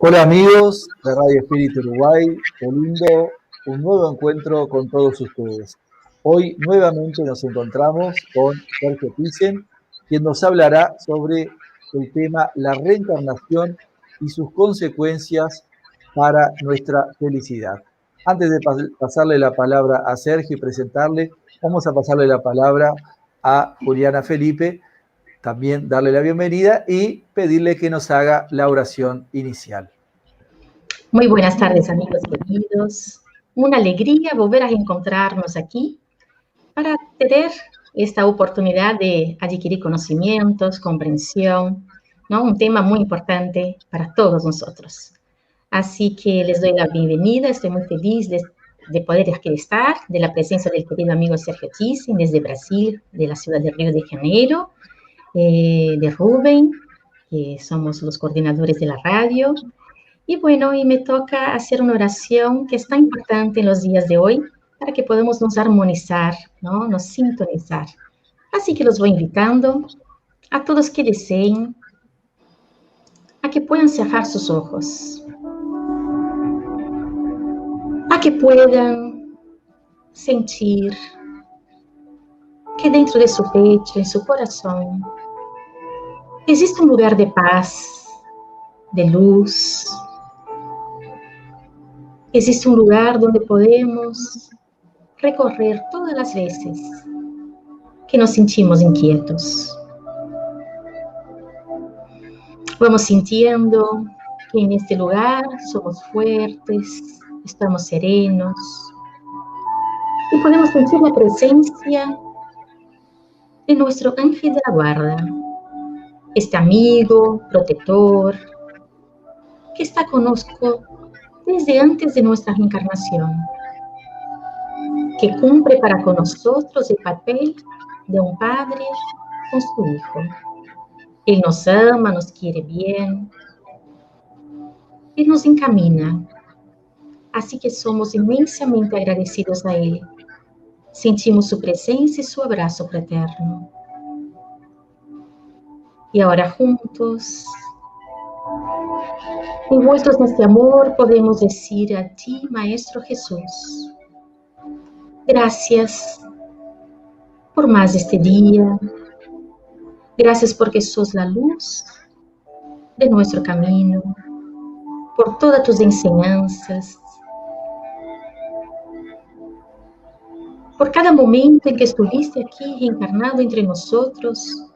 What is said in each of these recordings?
Hola amigos de Radio Espíritu Uruguay, qué lindo un nuevo encuentro con todos ustedes. Hoy nuevamente nos encontramos con Sergio Thyssen, quien nos hablará sobre el tema la reencarnación y sus consecuencias para nuestra felicidad. Antes de pasarle la palabra a Sergio y presentarle, vamos a pasarle la palabra a Juliana Felipe, también darle la bienvenida y pedirle que nos haga la oración inicial. Muy buenas tardes, amigos queridos. Una alegría volver a encontrarnos aquí para tener esta oportunidad de adquirir conocimientos, comprensión, ¿no? Un tema muy importante para todos nosotros. Así que les doy la bienvenida, estoy muy feliz de poder aquí estar, de la presencia del querido amigo Sergio Thyssen desde Brasil, de la ciudad de Río de Janeiro, de Rubén, que somos los coordinadores de la radio. Y bueno, y me toca hacer una oración que es tan importante en los días de hoy para que podamos nos armonizar, ¿no? Nos sintonizar. Así que los voy invitando a todos que deseen a que puedan cerrar sus ojos, a que puedan sentir que dentro de su pecho, en su corazón, existe un lugar de paz, de luz. Existe un lugar donde podemos recorrer todas las veces que nos sentimos inquietos. Vamos sintiendo que en este lugar somos fuertes, estamos serenos y podemos sentir la presencia de nuestro ángel de la guarda, este amigo, protector, que está conosco desde antes de nuestra reencarnación, que cumple para con nosotros el papel de un padre con su hijo. Él nos ama, nos quiere bien, Él nos encamina. Así que somos inmensamente agradecidos a Él. Sentimos su presencia y su abrazo fraterno. Y ahora juntos, envueltos en este amor, podemos decir a ti, Maestro Jesús, gracias por más este día. Gracias porque sos la luz de nuestro camino, por todas tus enseñanzas, por cada momento en que estuviste aquí reencarnado entre nosotros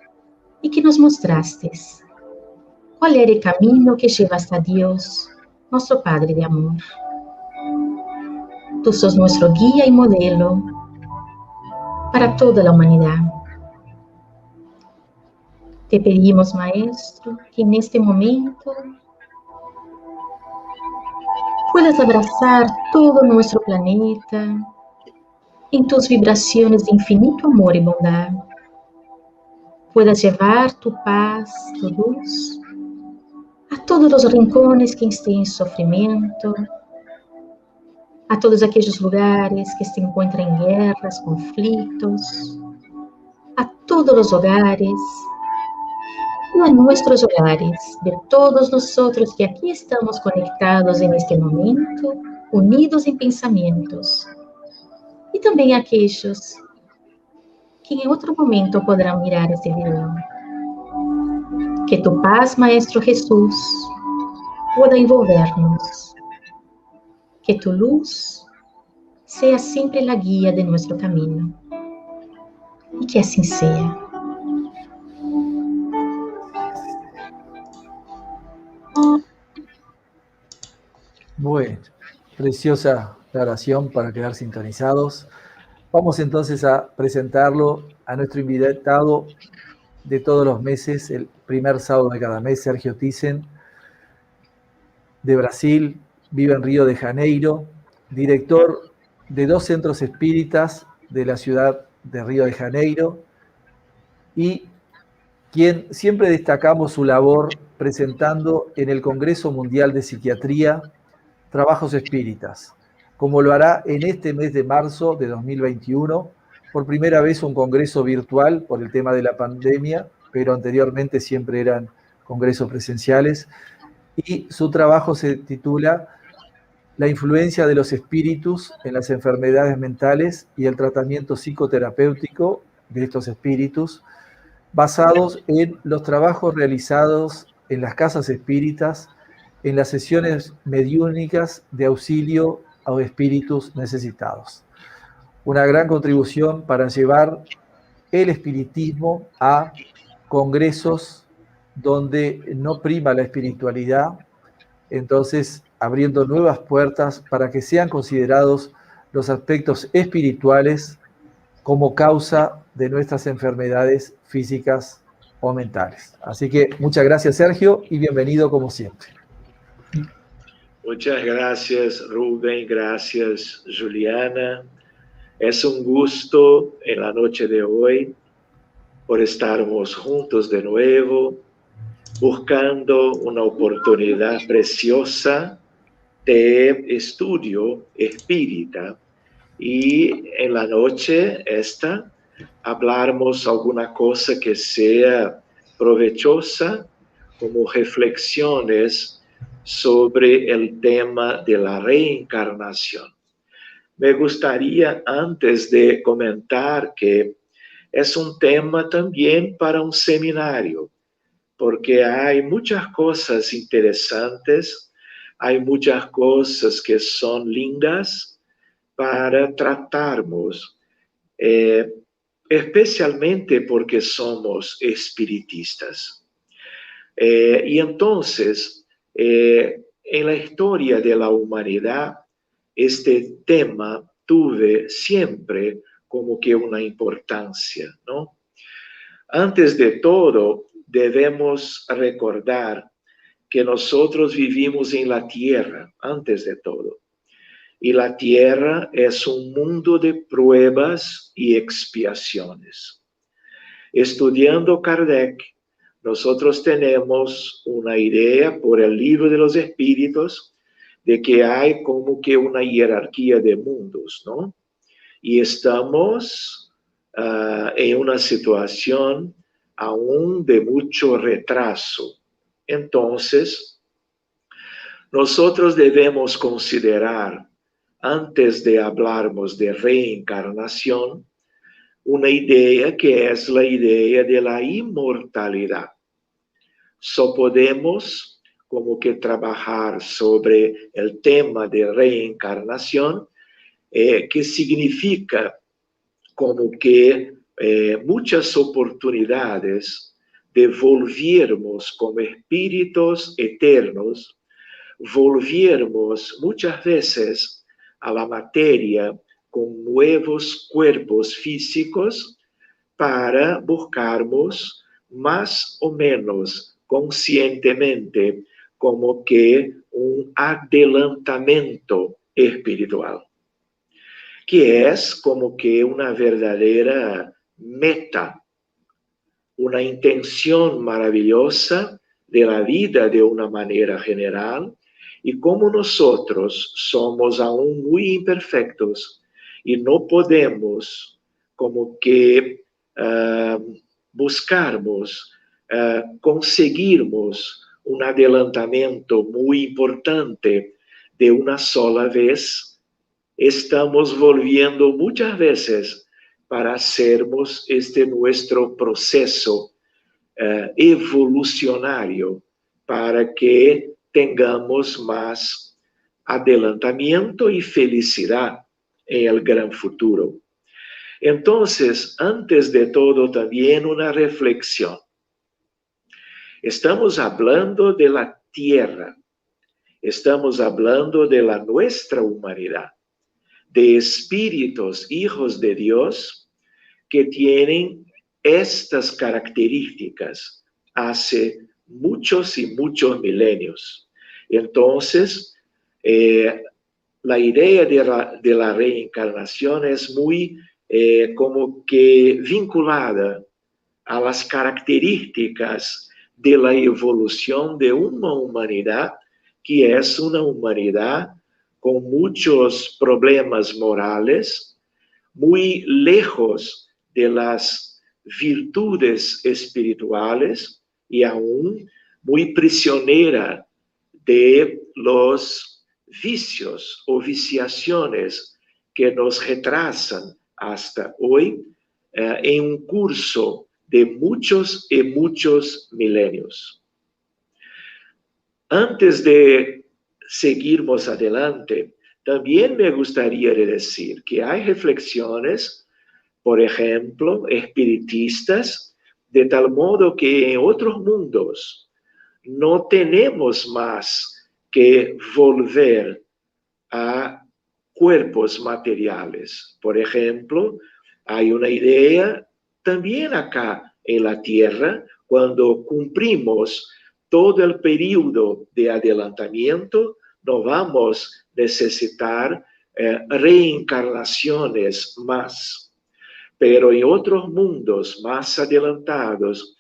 y que nos mostraste cuál era el camino que lleva hasta Dios, nuestro Padre de amor. Tú sos nuestro guía y modelo para toda la humanidad. Te pedimos, Maestro, que en este momento puedas abrazar todo nuestro planeta en tus vibraciones de infinito amor y bondad. Puedas llevar tu paz, tu luz, a todos los rincones que estén en sufrimiento, a todos aquellos lugares que se encuentran en guerras, conflictos, a todos los hogares y a nuestros hogares, de todos nosotros que aquí estamos conectados en este momento, unidos en pensamientos, y también a aquellos que en otro momento podrán mirar este video. Que tu paz, Maestro Jesús, pueda envolvernos. Que tu luz sea siempre la guía de nuestro camino. Y que así sea. Bueno, preciosa oración para quedar sintonizados. Vamos entonces a presentarlo a nuestro invitado de todos los meses, el primer sábado de cada mes, Sergio Thyssen, de Brasil, vive en Río de Janeiro, director de 2 centros espíritas de la ciudad de Río de Janeiro y quien siempre destacamos su labor presentando en el Congreso Mundial de Psiquiatría trabajos espíritas, como lo hará en este mes de marzo de 2021, por primera vez un congreso virtual por el tema de la pandemia, pero anteriormente siempre eran congresos presenciales, y su trabajo se titula La influencia de los espíritus en las enfermedades mentales y el tratamiento psicoterapéutico de estos espíritus, basados en los trabajos realizados en las casas espíritas, en las sesiones mediúnicas de auxilio a espíritus necesitados. Una gran contribución para llevar el espiritismo a congresos donde no prima la espiritualidad, entonces abriendo nuevas puertas para que sean considerados los aspectos espirituales como causa de nuestras enfermedades físicas o mentales. Así que muchas gracias, Sergio, y bienvenido como siempre. Muchas gracias, Rubén. Gracias, Juliana. Es un gusto en la noche de hoy por estarmos juntos de nuevo, buscando una oportunidad preciosa de estudio espírita. Y en la noche esta hablarmos alguna cosa que sea provechosa, como reflexiones sobre el tema de la reencarnación. Me gustaría, antes de comentar, que es un tema también para un seminario, porque hay muchas cosas interesantes, hay muchas cosas que son lindas para tratarmos, especialmente porque somos espiritistas. Y entonces, en la historia de la humanidad, este tema tuve siempre como que una importancia, ¿no? Antes de todo, debemos recordar que nosotros vivimos en la tierra, antes de todo. Y la tierra es un mundo de pruebas y expiaciones. Estudiando Kardec, nosotros tenemos una idea por el libro de los espíritus de que hay como que una jerarquía de mundos, ¿no? Y estamos en una situación aún de mucho retraso. Entonces, nosotros debemos considerar, antes de hablarmos de reencarnación, una idea que es la idea de la inmortalidad. Solo podemos como que trabajar sobre el tema de reencarnación, que significa como que muchas oportunidades de volvermos como espíritus eternos, volvermos muchas veces a la materia con nuevos cuerpos físicos para buscarmos más o menos conscientemente como que un adelantamiento espiritual, que es como que una verdadera meta, una intención maravillosa de la vida de una manera general. Y como nosotros somos aún muy imperfectos y no podemos como que buscarmos, conseguirmos un adelantamiento muy importante de una sola vez, estamos volviendo muchas veces para hacermos este nuestro proceso evolucionario para que tengamos más adelantamiento y felicidad en el gran futuro. Entonces, antes de todo, también una reflexión. Estamos hablando de la tierra, estamos hablando de la nuestra humanidad, de espíritus, hijos de Dios, que tienen estas características hace muchos y muchos milenios. Entonces, la idea de la reencarnación es muy como que vinculada a las características de la evolución de una humanidad que es una humanidad con muchos problemas morales, muy lejos de las virtudes espirituales y aún muy prisionera de los vicios o viciaciones que nos retrasan hasta hoy en un curso de muchos y muchos milenios. Antes de seguirmos adelante, también me gustaría decir que hay reflexiones, por ejemplo, espiritistas, de tal modo que en otros mundos no tenemos más que volver a cuerpos materiales. Por ejemplo, hay una idea también acá en la Tierra, cuando cumplimos todo el periodo de adelantamiento, no vamos a necesitar reencarnaciones más. Pero en otros mundos más adelantados,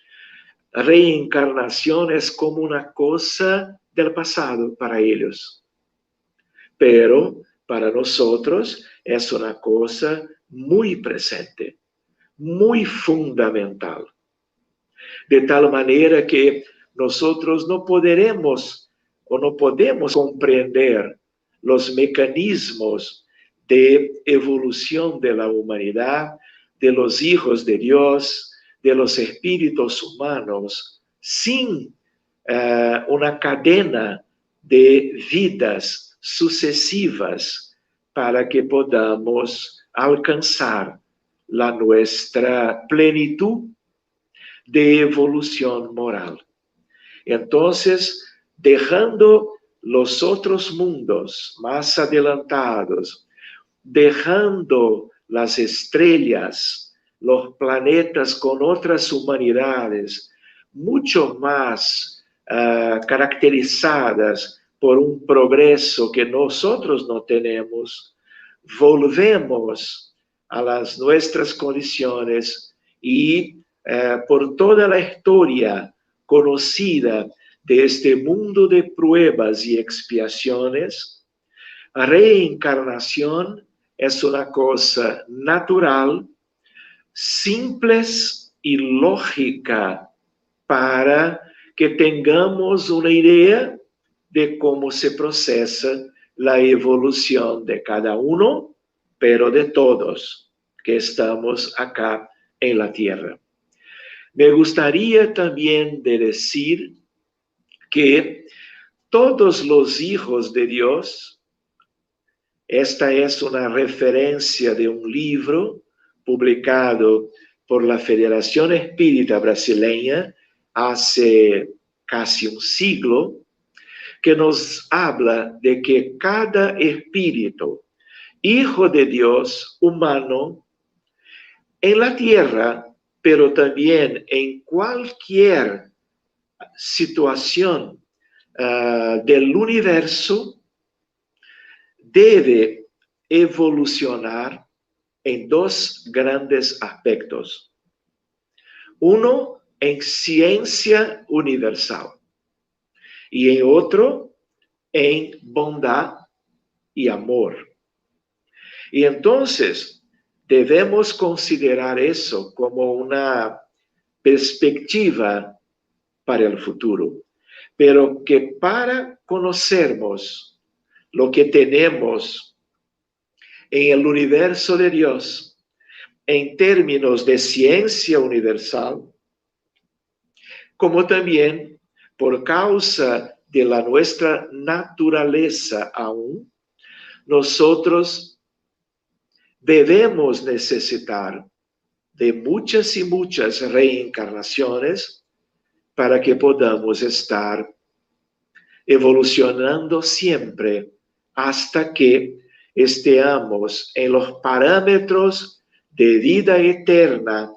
reencarnación es como una cosa del pasado para ellos. Pero para nosotros es una cosa muy presente, muy fundamental. De tal manera que nosotros no podemos comprender los mecanismos de evolución de la humanidad, de los hijos de Dios, de los espíritus humanos, sin una cadena de vidas sucesivas para que podamos alcanzar nuestra plenitud de evolución moral. Entonces, dejando los otros mundos más adelantados, dejando las estrellas, los planetas con otras humanidades, mucho más caracterizadas por un progreso que nosotros no tenemos, volvemos a nuestras condiciones y por toda la historia conocida de este mundo de pruebas y expiaciones, la reencarnación es una cosa natural, simple y lógica para que tengamos una idea de cómo se procesa la evolución de cada uno, pero de todos que estamos acá en la Tierra. Me gustaría también decir que todos los hijos de Dios, esta es una referencia de un libro publicado por la Federación Espírita Brasileña hace casi un siglo, que nos habla de que cada espíritu, hijo de Dios humano, en la tierra, pero también en cualquier situación del universo, debe evolucionar en dos grandes aspectos. Uno, en ciencia universal, y en otro, en bondad y amor. Y entonces, debemos considerar eso como una perspectiva para el futuro, pero que para conocermos lo que tenemos en el universo de Dios, en términos de ciencia universal, como también por causa de nuestra naturaleza aún, nosotros debemos necesitar de muchas y muchas reencarnaciones para que podamos estar evolucionando siempre hasta que estemos en los parámetros de vida eterna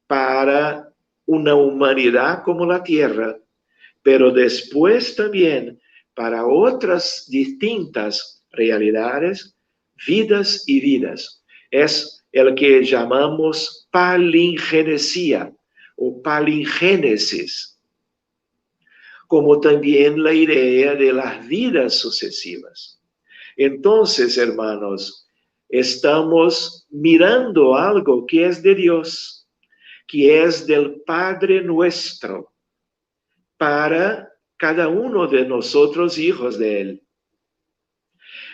para una humanidad como la Tierra, pero después también para otras distintas realidades, vidas y vidas. Es el que llamamos palingenesia o palingénesis, como también la idea de las vidas sucesivas. Entonces, hermanos, estamos mirando algo que es de Dios, que es del Padre nuestro, para cada uno de nosotros hijos de Él.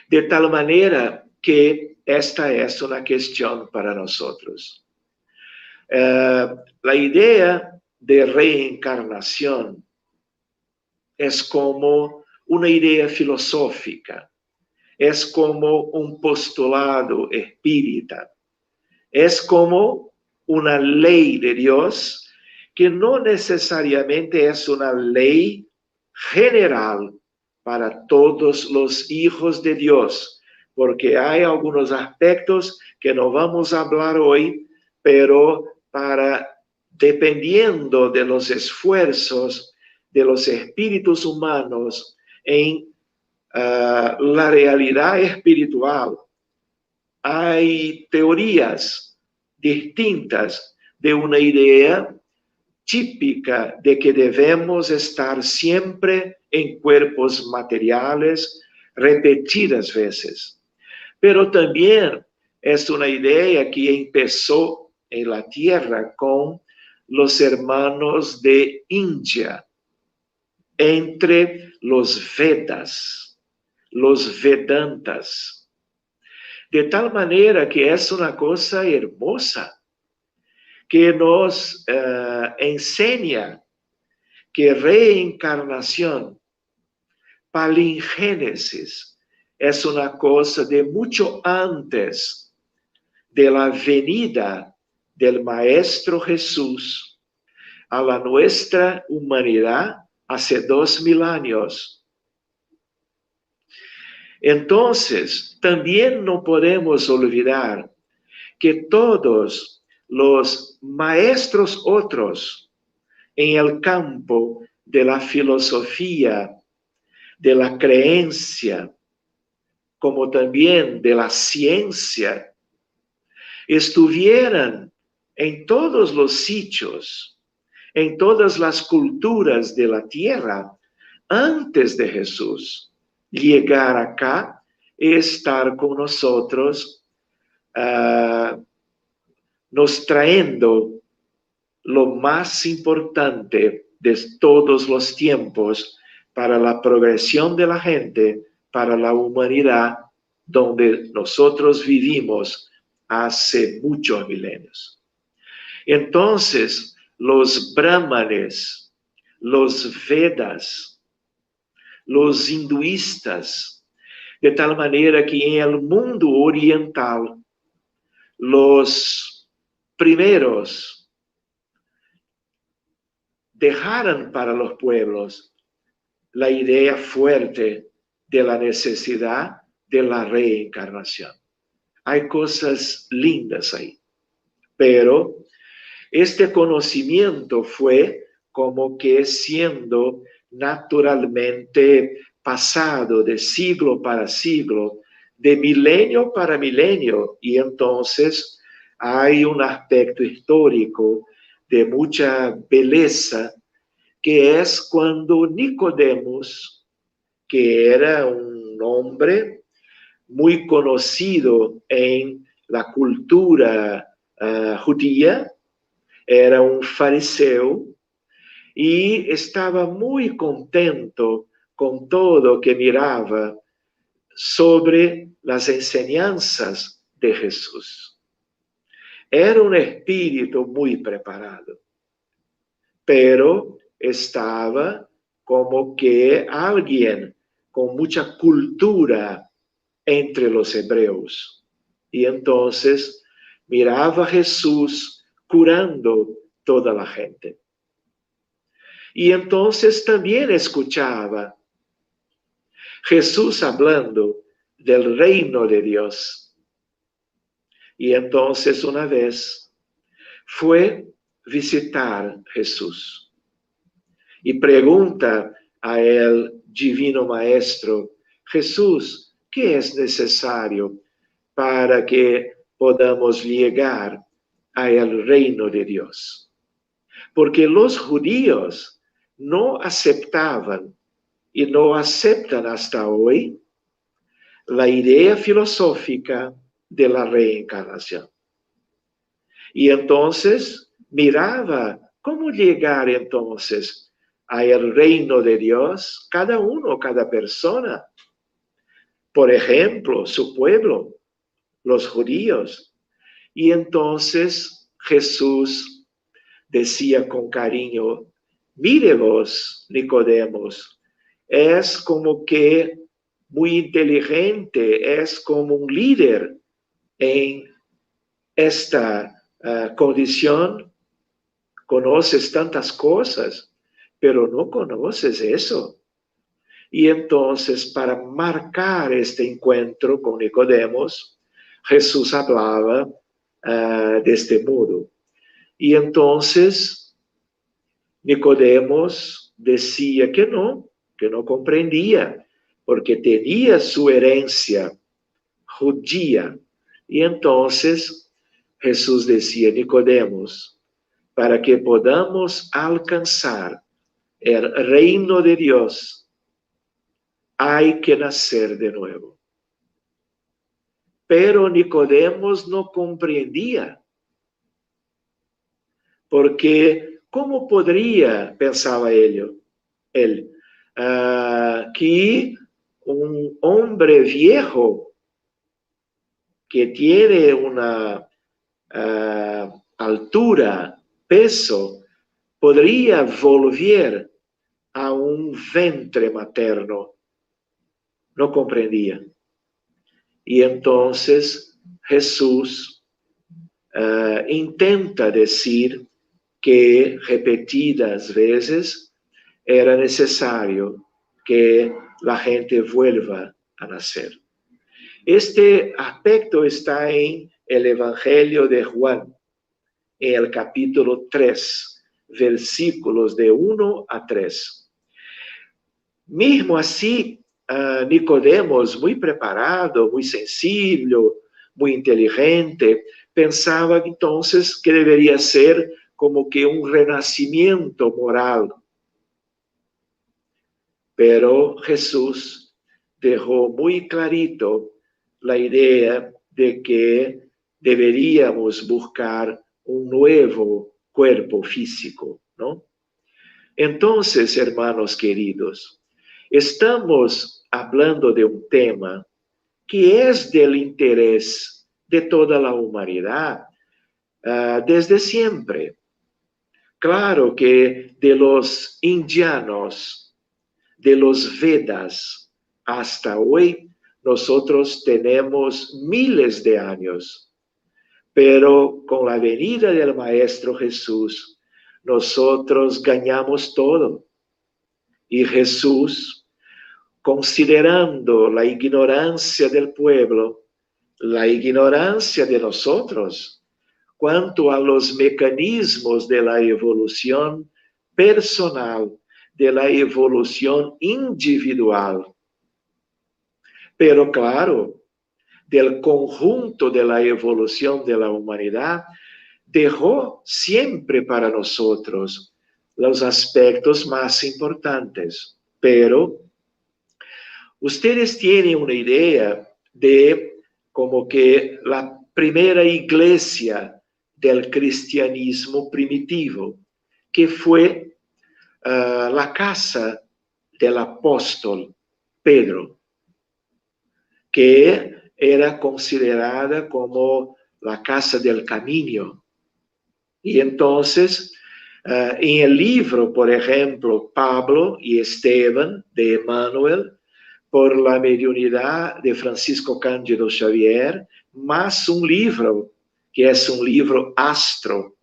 De tal manera que esta es una cuestión para nosotros. La idea de reencarnación es como una idea filosófica, es como un postulado espírita, es como una ley de Dios que no necesariamente es una ley general para todos los hijos de Dios, porque hay algunos aspectos que no vamos a hablar hoy, pero dependiendo de los esfuerzos de los espíritus humanos en la realidad espiritual, hay teorías distintas de una idea típica de que debemos estar siempre en cuerpos materiales repetidas veces. Pero también es una idea que empezó en la tierra con los hermanos de India, entre los Vedas, los Vedantas. De tal manera que es una cosa hermosa que nos enseña que reencarnación, palingénesis, es una cosa de mucho antes de la venida del Maestro Jesús a la nuestra humanidad hace 2000 años. Entonces, también no podemos olvidar que todos los maestros otros en el campo de la filosofía, de la creencia, como también de la ciencia, estuvieran en todos los sitios, en todas las culturas de la tierra, antes de Jesús llegar acá y estar con nosotros, nos trayendo lo más importante de todos los tiempos para la progresión de la gente, para la humanidad, donde nosotros vivimos hace muchos milenios. Entonces, los brahmanes, los Vedas, los hinduistas, de tal manera que en el mundo oriental, los primeros dejaron para los pueblos la idea fuerte de la necesidad de la reencarnación. Hay cosas lindas ahí, pero este conocimiento fue como que siendo naturalmente pasado de siglo para siglo, de milenio para milenio, y entonces hay un aspecto histórico de mucha belleza, que es cuando Nicodemos, que era un hombre muy conocido en la cultura judía, era un fariseo y estaba muy contento con todo que miraba sobre las enseñanzas de Jesús. Era un espíritu muy preparado, pero estaba como que alguien con mucha cultura entre los hebreos. Y entonces miraba a Jesús curando toda la gente. Y entonces también escuchaba Jesús hablando del reino de Dios. Y entonces una vez fue visitar Jesús y pregunta a el divino maestro: Jesús, ¿qué es necesario para que podamos llegar al reino de Dios? Porque los judíos no aceptaban y no aceptan hasta hoy la idea filosófica de la reencarnación. Y entonces miraba cómo llegar entonces hay el reino de Dios, cada uno, cada persona. Por ejemplo, su pueblo, los judíos. Y entonces Jesús decía con cariño, mire vos, Nicodemos, es como que muy inteligente, es como un líder en esta condición, conoces tantas cosas, pero no conoces eso. Y entonces, para marcar este encuentro con Nicodemos, Jesús hablaba de este modo. Y entonces, Nicodemos decía que no comprendía, porque tenía su herencia judía. Y entonces, Jesús decía, Nicodemos, para que podamos alcanzar el reino de Dios, hay que nacer de nuevo. Pero Nicodemos no comprendía, porque ¿cómo podría, pensaba él, que un hombre viejo que tiene una altura, peso, podría volver a un vientre materno? No comprendía. Y entonces Jesús intenta decir que repetidas veces era necesario que la gente vuelva a nacer. Este aspecto está en el Evangelio de Juan, en el capítulo 3, versículos de 1 a 3. Mesmo assim, Nicodemos, muy preparado, muy sensible, muy inteligente, pensaba entonces que debería ser como que un renacimiento moral. Pero Jesús dejó muy clarito la idea de que deberíamos buscar un nuevo cuerpo físico, ¿no? Entonces, hermanos queridos, estamos hablando de un tema que es del interés de toda la humanidad desde siempre. Claro que de los indianos, de los Vedas hasta hoy, nosotros tenemos miles de años, pero con la venida del Maestro Jesús, nosotros ganamos todo. Y Jesús, considerando la ignorancia del pueblo, la ignorancia de nosotros, cuanto a los mecanismos de la evolución personal, de la evolución individual, pero claro, del conjunto de la evolución de la humanidad, dejó siempre para nosotros los aspectos más importantes. Pero ustedes tienen una idea de como que la primera iglesia del cristianismo primitivo, que fue la casa del apóstol Pedro, que era considerada como la casa del camino. Y entonces, en el libro, por ejemplo, Pablo y Esteban de Emmanuel, por la mediunidad de Francisco Cándido Xavier, más un libro, que es un libro astro,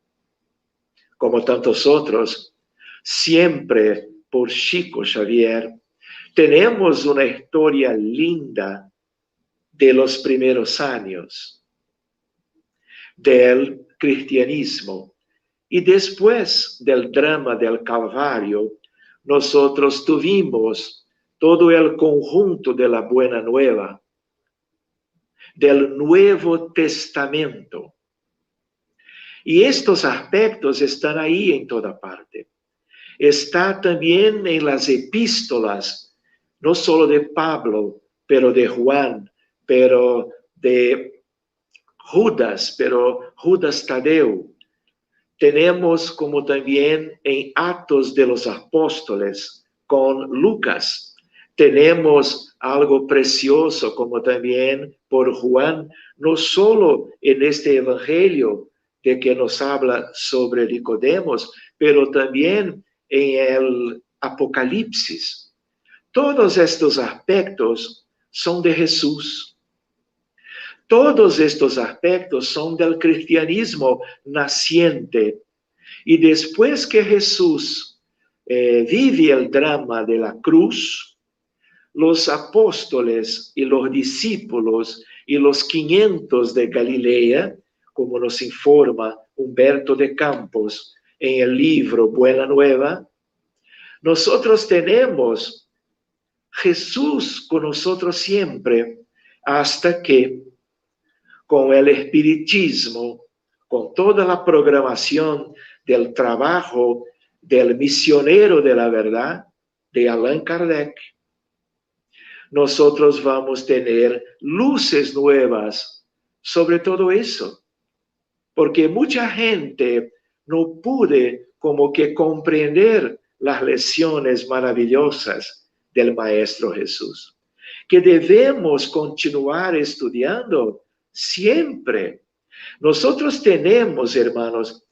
como tantos otros, siempre por Chico Xavier, tenemos una historia linda de los primeros años del cristianismo. Y después del drama del Calvario, nosotros tuvimos todo el conjunto de la Buena Nueva, del Nuevo Testamento. Y estos aspectos están ahí en toda parte. Está también en las epístolas, no solo de Pablo, pero de Juan, pero de Judas, pero Judas Tadeo. tenemos como también en Actos de los Apóstoles con Lucas. Tenemos algo precioso como también por Juan, no solo en este evangelio de que nos habla sobre Nicodemos, pero también en el Apocalipsis. Todos estos aspectos son de Jesús. Todos estos aspectos son del cristianismo naciente. Y después que Jesús vive el drama de la cruz, los apóstoles y los discípulos y los 500 de Galilea, como nos informa Humberto de Campos en el libro Buena Nueva, nosotros tenemos Jesús con nosotros siempre, hasta que con el espiritismo, con toda la programación del trabajo del misionero de la verdad, de Allan Kardec, nosotros vamos a tener luces nuevas sobre todo eso. Porque mucha gente no pude como que comprender las lecciones maravillosas del Maestro Jesús, que debemos continuar estudiando siempre. Nosotros tenemos, hermanos,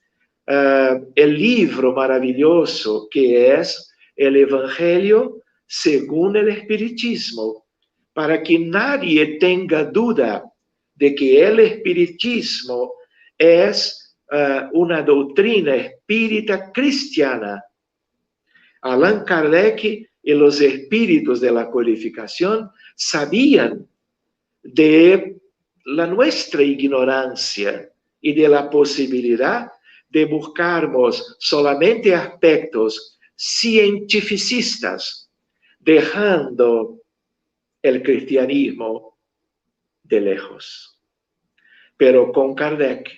el libro maravilloso que es el Evangelio según el Espiritismo, para que nadie tenga duda de que el Espiritismo es una doctrina espírita cristiana. Allan Kardec y los espíritus de la codificación sabían de nuestra ignorancia y de la posibilidad de buscarmos solamente aspectos cientificistas, dejando el cristianismo de lejos. Pero con Kardec,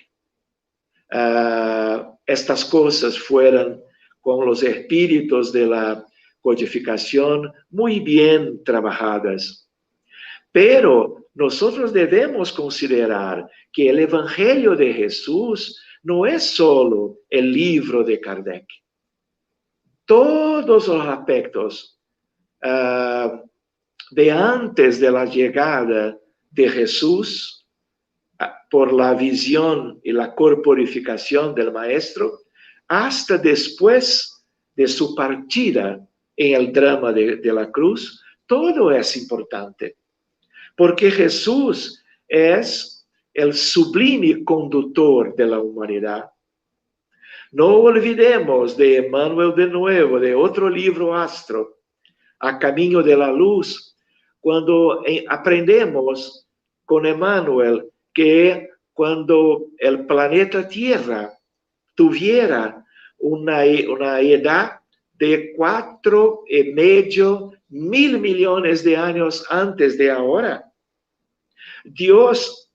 estas cosas fueron con los espíritus de la codificación muy bien trabajadas. Pero nosotros debemos considerar que el Evangelio de Jesús no es solo el libro de Kardec. Todos los aspectos de antes de la llegada de Jesús, por la visión y la corporificación del Maestro, hasta después de su partida en el drama de la cruz, todo es importante. Porque Jesús es el sublime conductor de la humanidad. No olvidemos de Emmanuel de nuevo, de otro libro astro, A Camino de la Luz, cuando aprendemos con Emmanuel que cuando el planeta Tierra tuviera una edad de 4,5 mil millones de años antes de ahora, Dios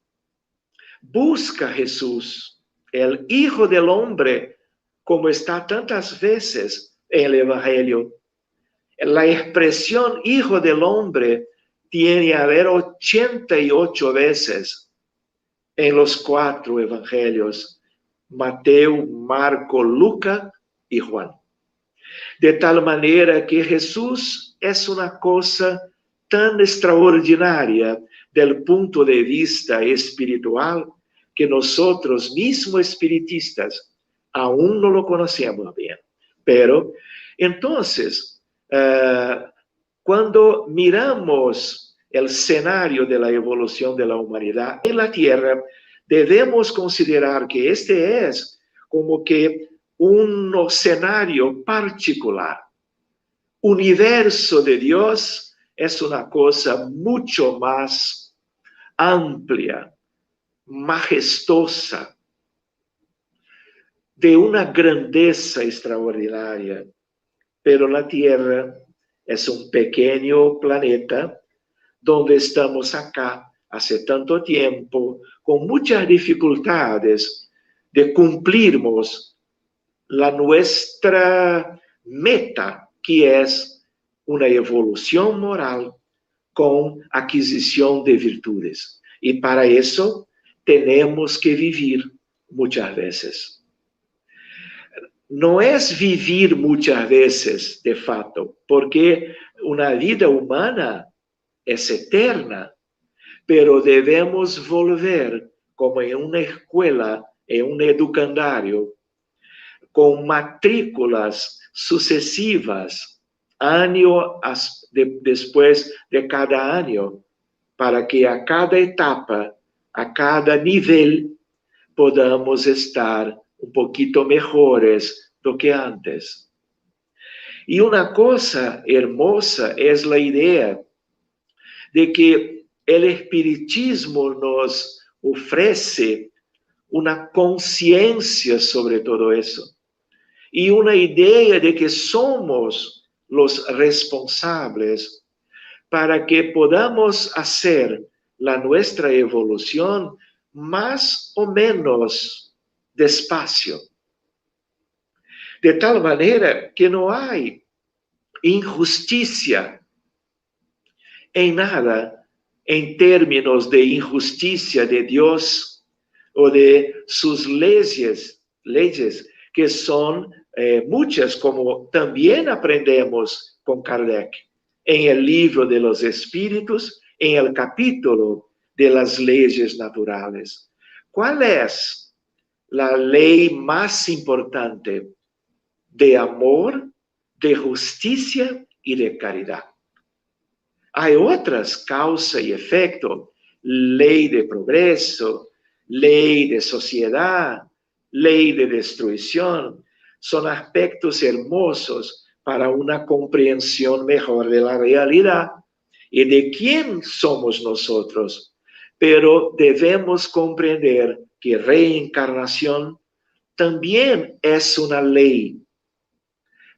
busca a Jesús, el Hijo del Hombre, como está tantas veces en el Evangelio. La expresión Hijo del Hombre tiene a ver 88 veces en los 4 Evangelios, Mateo, Marco, Lucas y Juan. De tal manera que Jesús es una cosa tan extraordinaria del punto de vista espiritual que nosotros mismos espiritistas aún no lo conocemos bien. Pero entonces, cuando miramos el escenario de la evolución de la humanidad en la Tierra, debemos considerar que este es como que un escenario particular. Universo de Dios es una cosa mucho más amplia, majestuosa, de una grandeza extraordinaria. Pero la Tierra es un pequeño planeta donde estamos acá hace tanto tiempo, con muchas dificultades de cumplirmos nuestra meta, que es una evolución moral con adquisición de virtudes. Y para eso tenemos que vivir muchas veces. no es vivir muchas veces de fato, porque una vida humana es eterna, pero debemos volver como en una escuela, en un educandario, con matrículas sucesivas, año después de cada año, para que a cada etapa, a cada nivel, podamos estar un poquito mejores do que antes. Y una cosa hermosa es la idea de que el espiritismo nos ofrece una conciencia sobre todo eso y una idea de que somos los responsables para que podamos hacer nuestra evolución más o menos despacio. De tal manera que no hay injusticia en nada en términos de injusticia de Dios o de sus leyes que son muchas, como también aprendemos con Kardec en el libro de los espíritus, en el capítulo de las leyes naturales. ¿Cuál es la ley más importante de amor, de justicia y de caridad? Hay otras, causa y efecto, ley de progreso, ley de sociedad, ley de destrucción. Son aspectos hermosos para una comprensión mejor de la realidad y de quién somos nosotros. Pero debemos comprender que reencarnación también es una ley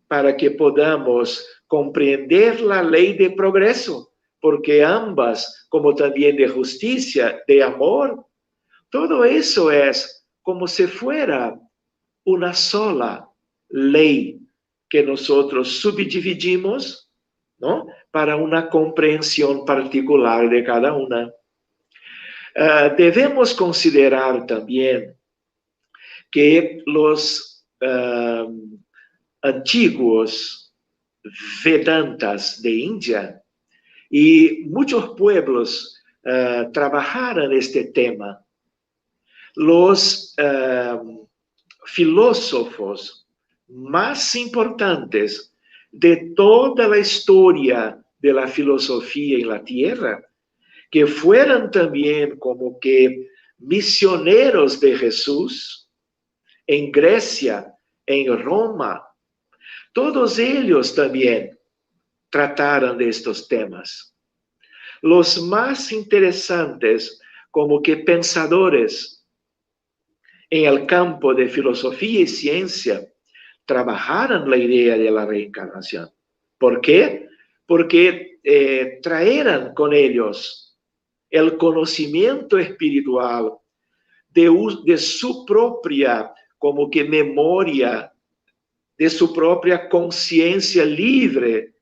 para que podamos comprender la ley de progreso, porque ambas, como también de justicia, de amor, todo eso es como si fuera una sola ley que nosotros subdividimos, ¿no?, para una comprensión particular de cada una. Debemos considerar también que los antiguos Vedantas de India y muchos pueblos trabajaron este tema. Los filósofos más importantes de toda la historia de la filosofía en la tierra, que fueron también como que misioneros de Jesús en Grecia, en Roma, todos ellos también trataron de estos temas. Los más interesantes como que pensadores en el campo de filosofía y ciencia trabajaron la idea de la reencarnación. ¿Por qué? Porque traeran con ellos el conocimiento espiritual de su propia como que memoria, de su propia conciencia libre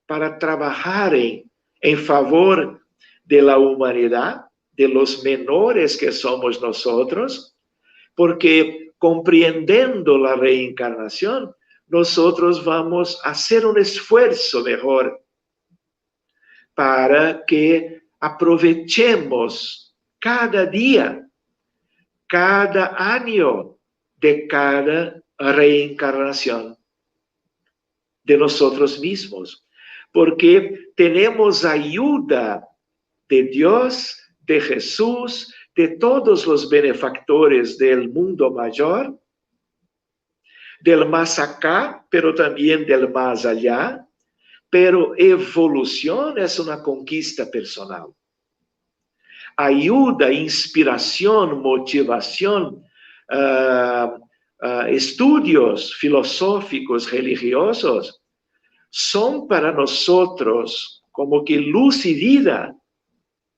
para trabajar en favor de la humanidad, de los menores que somos nosotros, porque comprendiendo la reencarnación, nosotros vamos a hacer un esfuerzo mejor para que aprovechemos cada día, cada año de cada reencarnación de nosotros mismos, porque tenemos ayuda de Dios, de Jesús, de todos los benefactores del mundo mayor, del más acá, pero también del más allá. Pero evolución es una conquista personal. Ayuda, inspiración, motivación, estudios filosóficos, religiosos, son para nosotros como que luz y vida.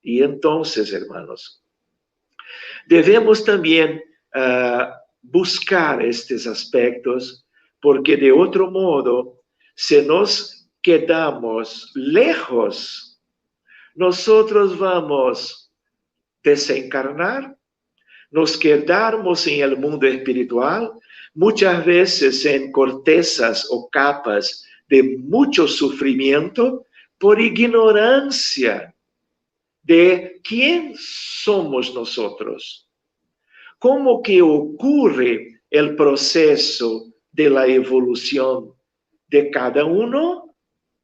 Y entonces, hermanos, debemos también buscar estos aspectos, porque de otro modo, si nos quedamos lejos, nosotros vamos a desencarnar, nos quedamos en el mundo espiritual, muchas veces en cortezas o capas de mucho sufrimiento por ignorancia de quién somos nosotros. ¿Cómo que ocurre el proceso de la evolución de cada uno,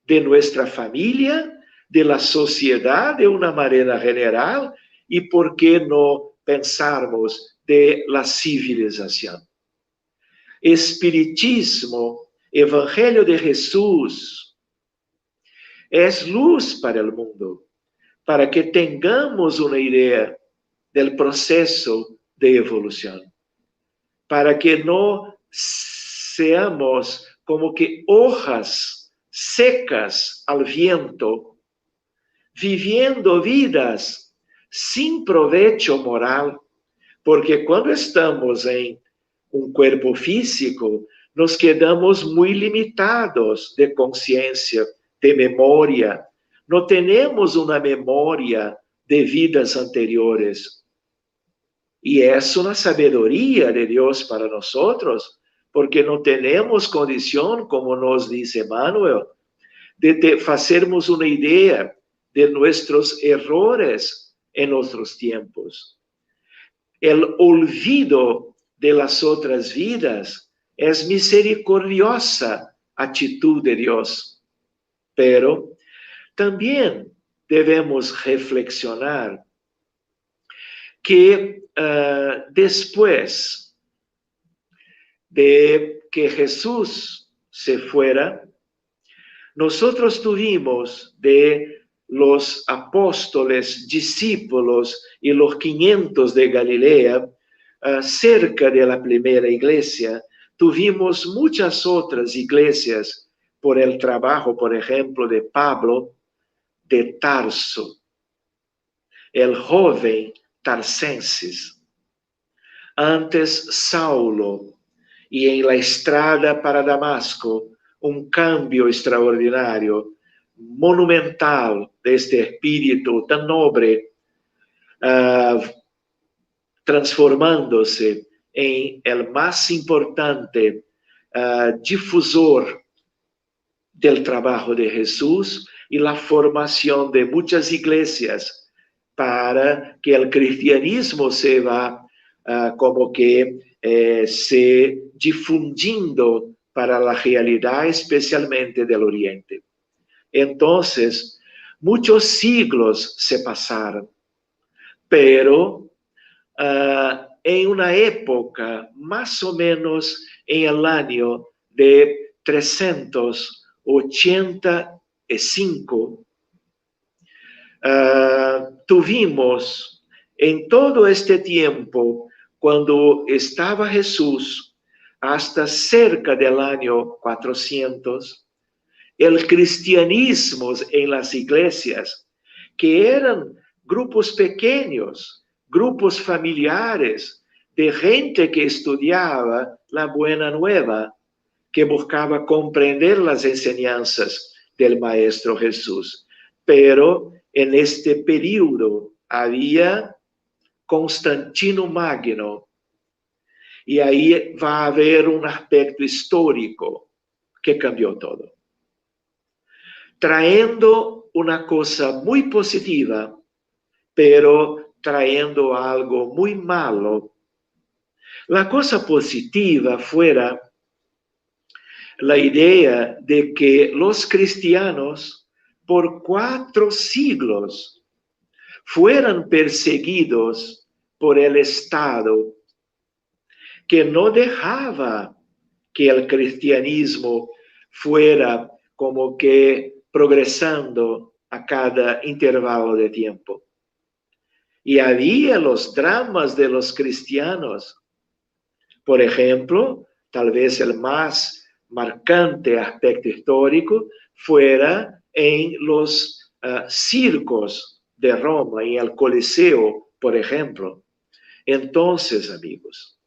de nuestra familia, de la sociedad de una manera general? ¿Y por qué no pensarmos de la civilización? Espiritismo, Evangelio de Jesús, es luz para el mundo, para que tengamos una idea del proceso de evolución, para que no seamos como que hojas secas al viento, viviendo vidas sin provecho moral, porque cuando estamos en un cuerpo físico, nos quedamos muy limitados de conciencia, de memoria. No tenemos una memoria de vidas anteriores. Y es una sabiduría de Dios para nosotros, porque no tenemos condición, como nos dice Manuel, de hacernos una idea de nuestros errores en otros tiempos. El olvido de las otras vidas es misericordiosa actitud de Dios, pero también debemos reflexionar que después de que Jesús se fuera, nosotros tuvimos de los apóstoles, discípulos y los 500 de Galilea, cerca de la primera iglesia, tuvimos muchas otras iglesias por el trabajo, por ejemplo, de Pablo de Tarso, el joven Tarsensis, antes Saulo, y en la estrada para Damasco, un cambio extraordinario, monumental de este espíritu tan noble, transformándose en el más importante difusor del trabajo de Jesús y la formación de muchas iglesias para que el cristianismo se va como que se difundiendo para la realidad, especialmente del Oriente. Entonces, muchos siglos se pasaron, pero en una época más o menos en el año de 385, tuvimos en todo este tiempo, cuando estaba Jesús, hasta cerca del año 400, el cristianismo en las iglesias, que eran grupos pequeños, grupos familiares, de gente que estudiaba la buena nueva, que buscaba comprender las enseñanzas del Maestro Jesús. Pero en este periodo había Constantino Magno, y ahí va a haber un aspecto histórico que cambió todo, trayendo una cosa muy positiva, pero trayendo algo muy malo. La cosa positiva fuera la idea de que los cristianos por 4 siglos fueran perseguidos por el Estado, que no dejaba que el cristianismo fuera como que progresando a cada intervalo de tiempo. Y había los dramas de los cristianos. Por ejemplo, tal vez el más marcante aspecto histórico fuera en los circos de Roma, en el Coliseo, por ejemplo. Entonces, amigos,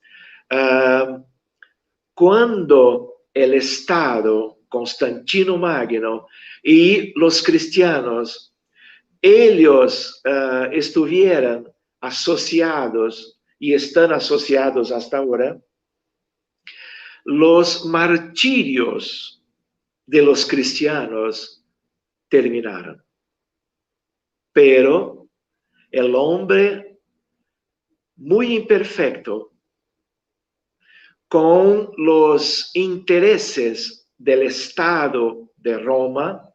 cuando el Estado, Constantino Magno, y los cristianos, ellos estuvieran asociados y están asociados hasta ahora, los martirios de los cristianos terminaron. Pero el hombre muy imperfecto, con los intereses del Estado de Roma,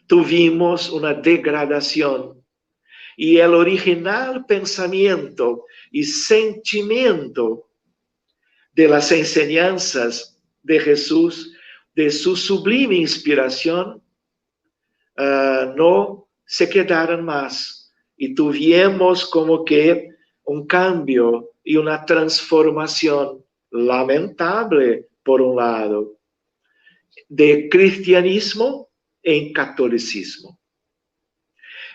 tuvimos una degradación y el original pensamiento y sentimiento de las enseñanzas de Jesús, de su sublime inspiración, no se quedaron más y tuvimos como que un cambio y una transformación lamentable, por un lado, de cristianismo en catolicismo.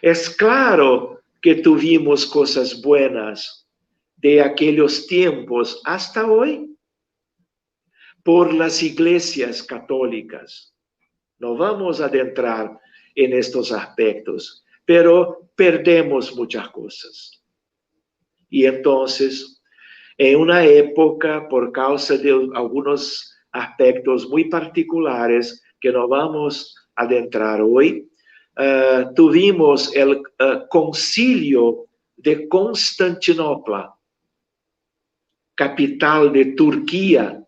Es claro que tuvimos cosas buenas de aquellos tiempos hasta hoy por las iglesias católicas. No vamos a adentrar en estos aspectos, pero perdemos muchas cosas. Y entonces, en una época, por causa de algunos aspectos muy particulares que no vamos a adentrar hoy, tuvimos el concilio de Constantinopla, capital de Turquía,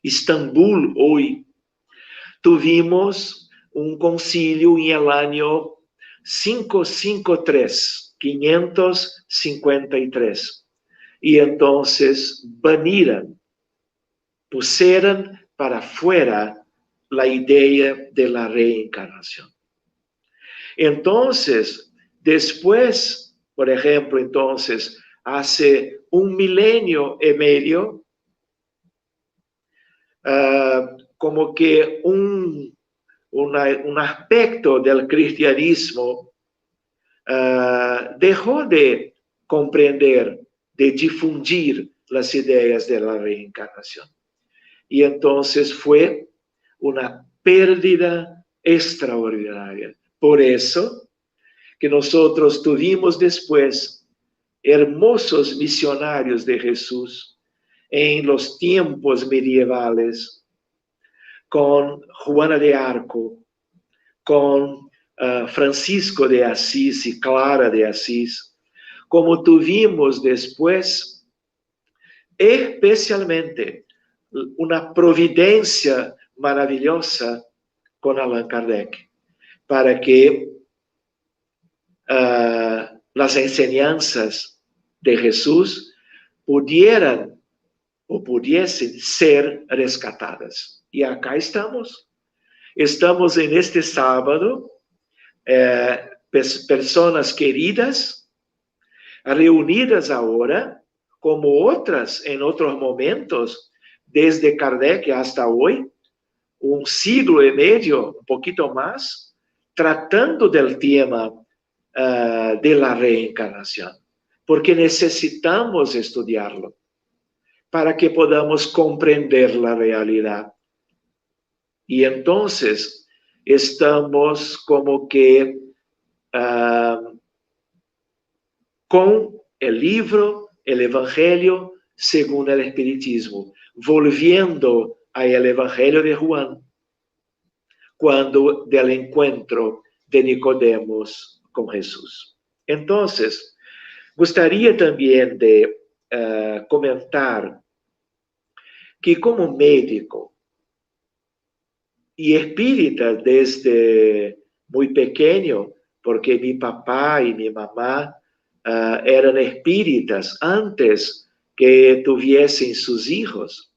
Istambul hoy. Tuvimos un concilio en el año 553. Y entonces pusieron para fuera la idea de la reencarnación. Entonces, después, por ejemplo, entonces, hace 1 milenio y medio, como que un aspecto del cristianismo dejó de comprender, de difundir las ideas de la reencarnación. Y entonces fue una pérdida extraordinaria. Por eso que nosotros tuvimos después hermosos misionarios de Jesús en los tiempos medievales, con Juana de Arco, con Francisco de Asís y Clara de Asís, como tuvimos después, especialmente, una providencia maravillosa con Allan Kardec, para que las enseñanzas de Jesús pudiesen ser rescatadas. Y acá estamos. Estamos en este sábado, personas queridas, reunidas ahora, como otras en otros momentos, desde Kardec hasta hoy, 1 siglo y medio, un poquito más, tratando del tema de la reencarnación, porque necesitamos estudiarlo para que podamos comprender la realidad. Y entonces estamos como que con el libro, el Evangelio según el Espiritismo, volviendo al Evangelio de Juan, cuando del encuentro de Nicodemos con Jesús. Entonces, gustaría también de comentar que como médico y espírita desde muy pequeño, porque mi papá y mi mamá eran espíritas antes que tuviesen sus hijos.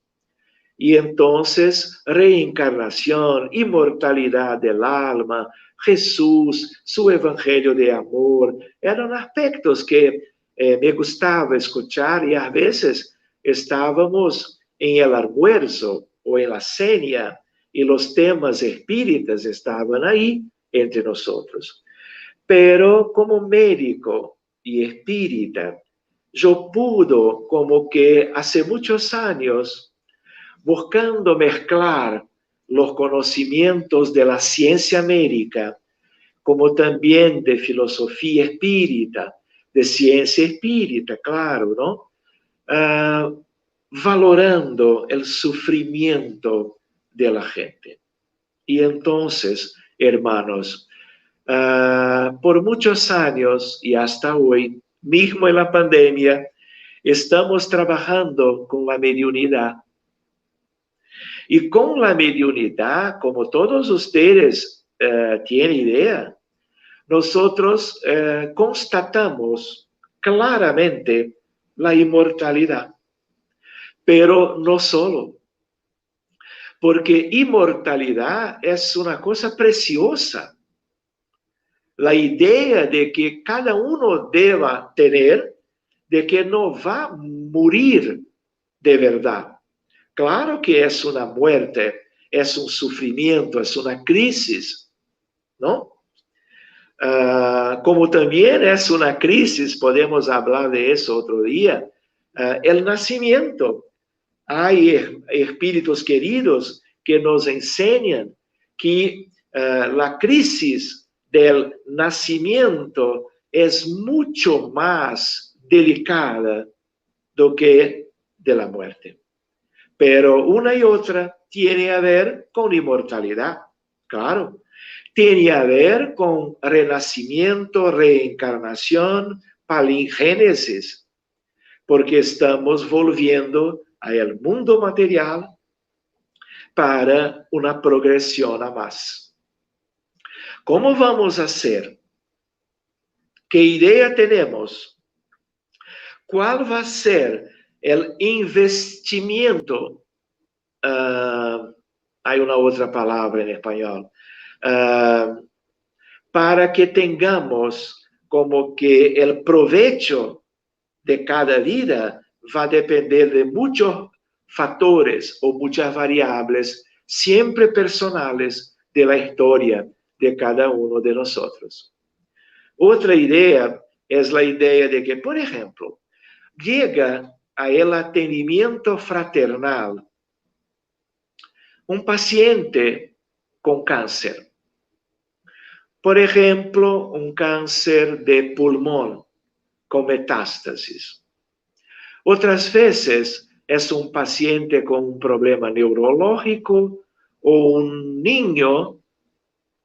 Y entonces, reencarnación, inmortalidad del alma, Jesús, su evangelio de amor, eran aspectos que me gustaba escuchar y a veces estábamos en el almuerzo o en la cena y los temas espíritas estaban ahí entre nosotros. Pero como médico y espírita, yo pude como que hace muchos años, buscando mezclar los conocimientos de la ciencia médica, como también de filosofía espírita, de ciencia espírita, claro, ¿no? valorando el sufrimiento de la gente. Y entonces, hermanos, por muchos años y hasta hoy, mismo en la pandemia, estamos trabajando con la mediunidad. Y con la mediunidad, como todos ustedes tienen idea, nosotros constatamos claramente la inmortalidad. Pero no solo, porque inmortalidad es una cosa preciosa. La idea de que cada uno deba tener, de que no va a morir de verdad. Claro que es una muerte, es un sufrimiento, es una crisis, ¿no? Como también es una crisis, podemos hablar de eso otro día, el nacimiento. Hay espíritus queridos que nos enseñan que la crisis del nacimiento es mucho más delicada do que de la muerte. Pero una y otra tiene a ver con inmortalidad, claro. Tiene a ver con renacimiento, reencarnación, palingénesis, porque estamos volviendo al mundo material para una progresión a más. ¿Cómo vamos a hacer? ¿Qué idea tenemos? ¿Cuál va a ser el investimiento? Hay una otra palabra en español. Para que tengamos como que el provecho de cada vida va a depender de muchos factores o muchas variables, siempre personales, de la historia de cada uno de nosotros. Otra idea es la idea de que, por ejemplo, llega a el atendimiento fraternal un paciente con cáncer. Por ejemplo, un cáncer de pulmón con metástasis. Otras veces es un paciente con un problema neurológico o un niño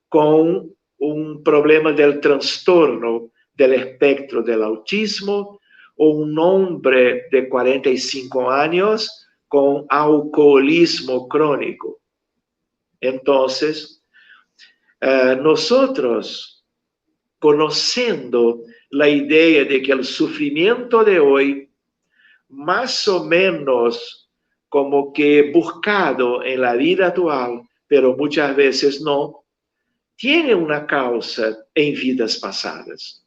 con un problema del trastorno del espectro del autismo o un hombre de 45 años con alcoholismo crónico. Entonces, nosotros, conociendo la idea de que el sufrimiento de hoy, más o menos como que buscado en la vida actual, pero muchas veces no, tiene una causa en vidas pasadas.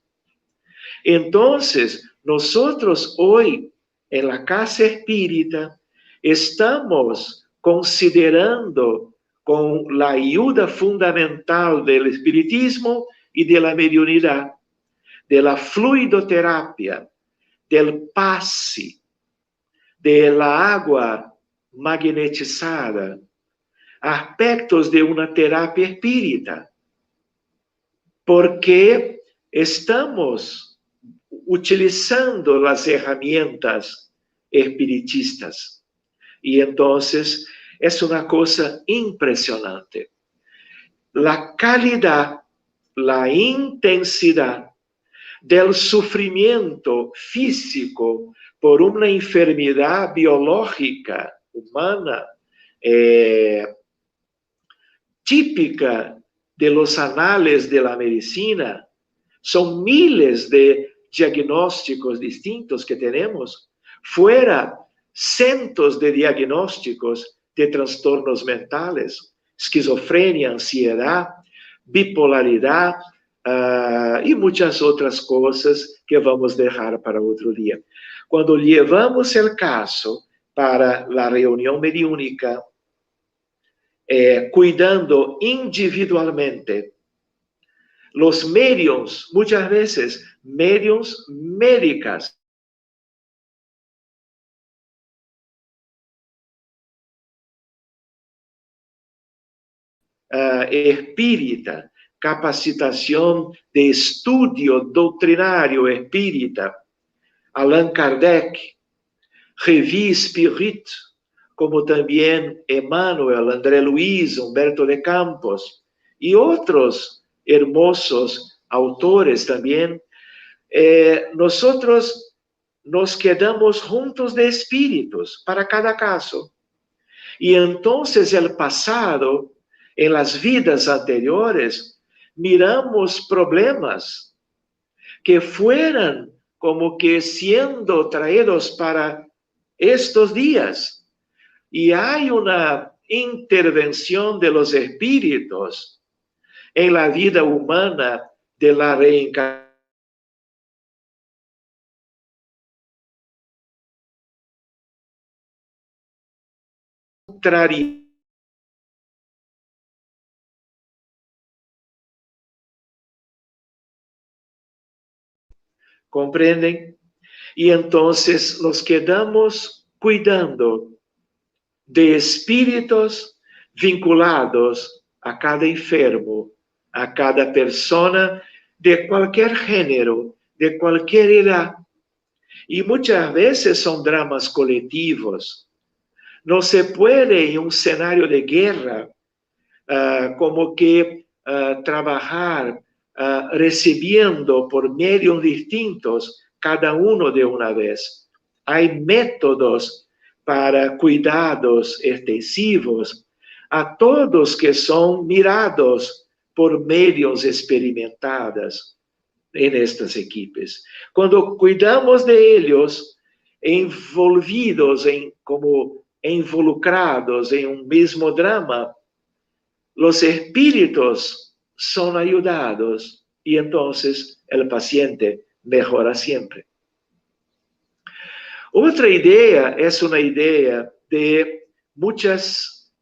Entonces, nosotros hoy, en la casa espírita, estamos considerando con la ayuda fundamental del espiritismo y de la mediunidad, de la fluidoterapia, del pase, de la agua magnetizada, aspectos de una terapia espírita, porque estamos utilizando las herramientas espiritistas. Y entonces es una cosa impresionante. La calidad, la intensidad del sufrimiento físico por una enfermedad biológica humana típica de los anales de la medicina. Son miles de diagnósticos distintos que tenemos, fuera cientos de diagnósticos de trastornos mentales, esquizofrenia, ansiedad, bipolaridad y muchas otras cosas que vamos a dejar para otro día. Cuando llevamos el caso para la reunión mediúnica, cuidando individualmente, los medios, muchas veces, medios médicas, espírita, capacitación de estudio doctrinario espírita, Allan Kardec, Revi Spirit, como también Emmanuel, André Luiz, Humberto de Campos y otros hermosos autores también, nosotros nos quedamos juntos de espíritus para cada caso. Y entonces el pasado, en las vidas anteriores, miramos problemas que fueran como que siendo traídos para estos días. Y hay una intervención de los espíritus en la vida humana de la reencarnación. ¿Comprenden? Y entonces nos quedamos cuidando de espíritus vinculados a cada enfermo, a cada persona de cualquier género, de cualquier edad. Y muchas veces son dramas colectivos. No se puede en un escenario de guerra como que trabajar recibiendo por medios distintos cada uno de una vez. Hay métodos para cuidados extensivos a todos que son mirados por medios experimentados en estas equipes. Cuando cuidamos de ellos, envolvidos como involucrados en un mismo drama, los espíritus son ayudados y entonces el paciente mejora siempre. Otra idea es una idea de muchas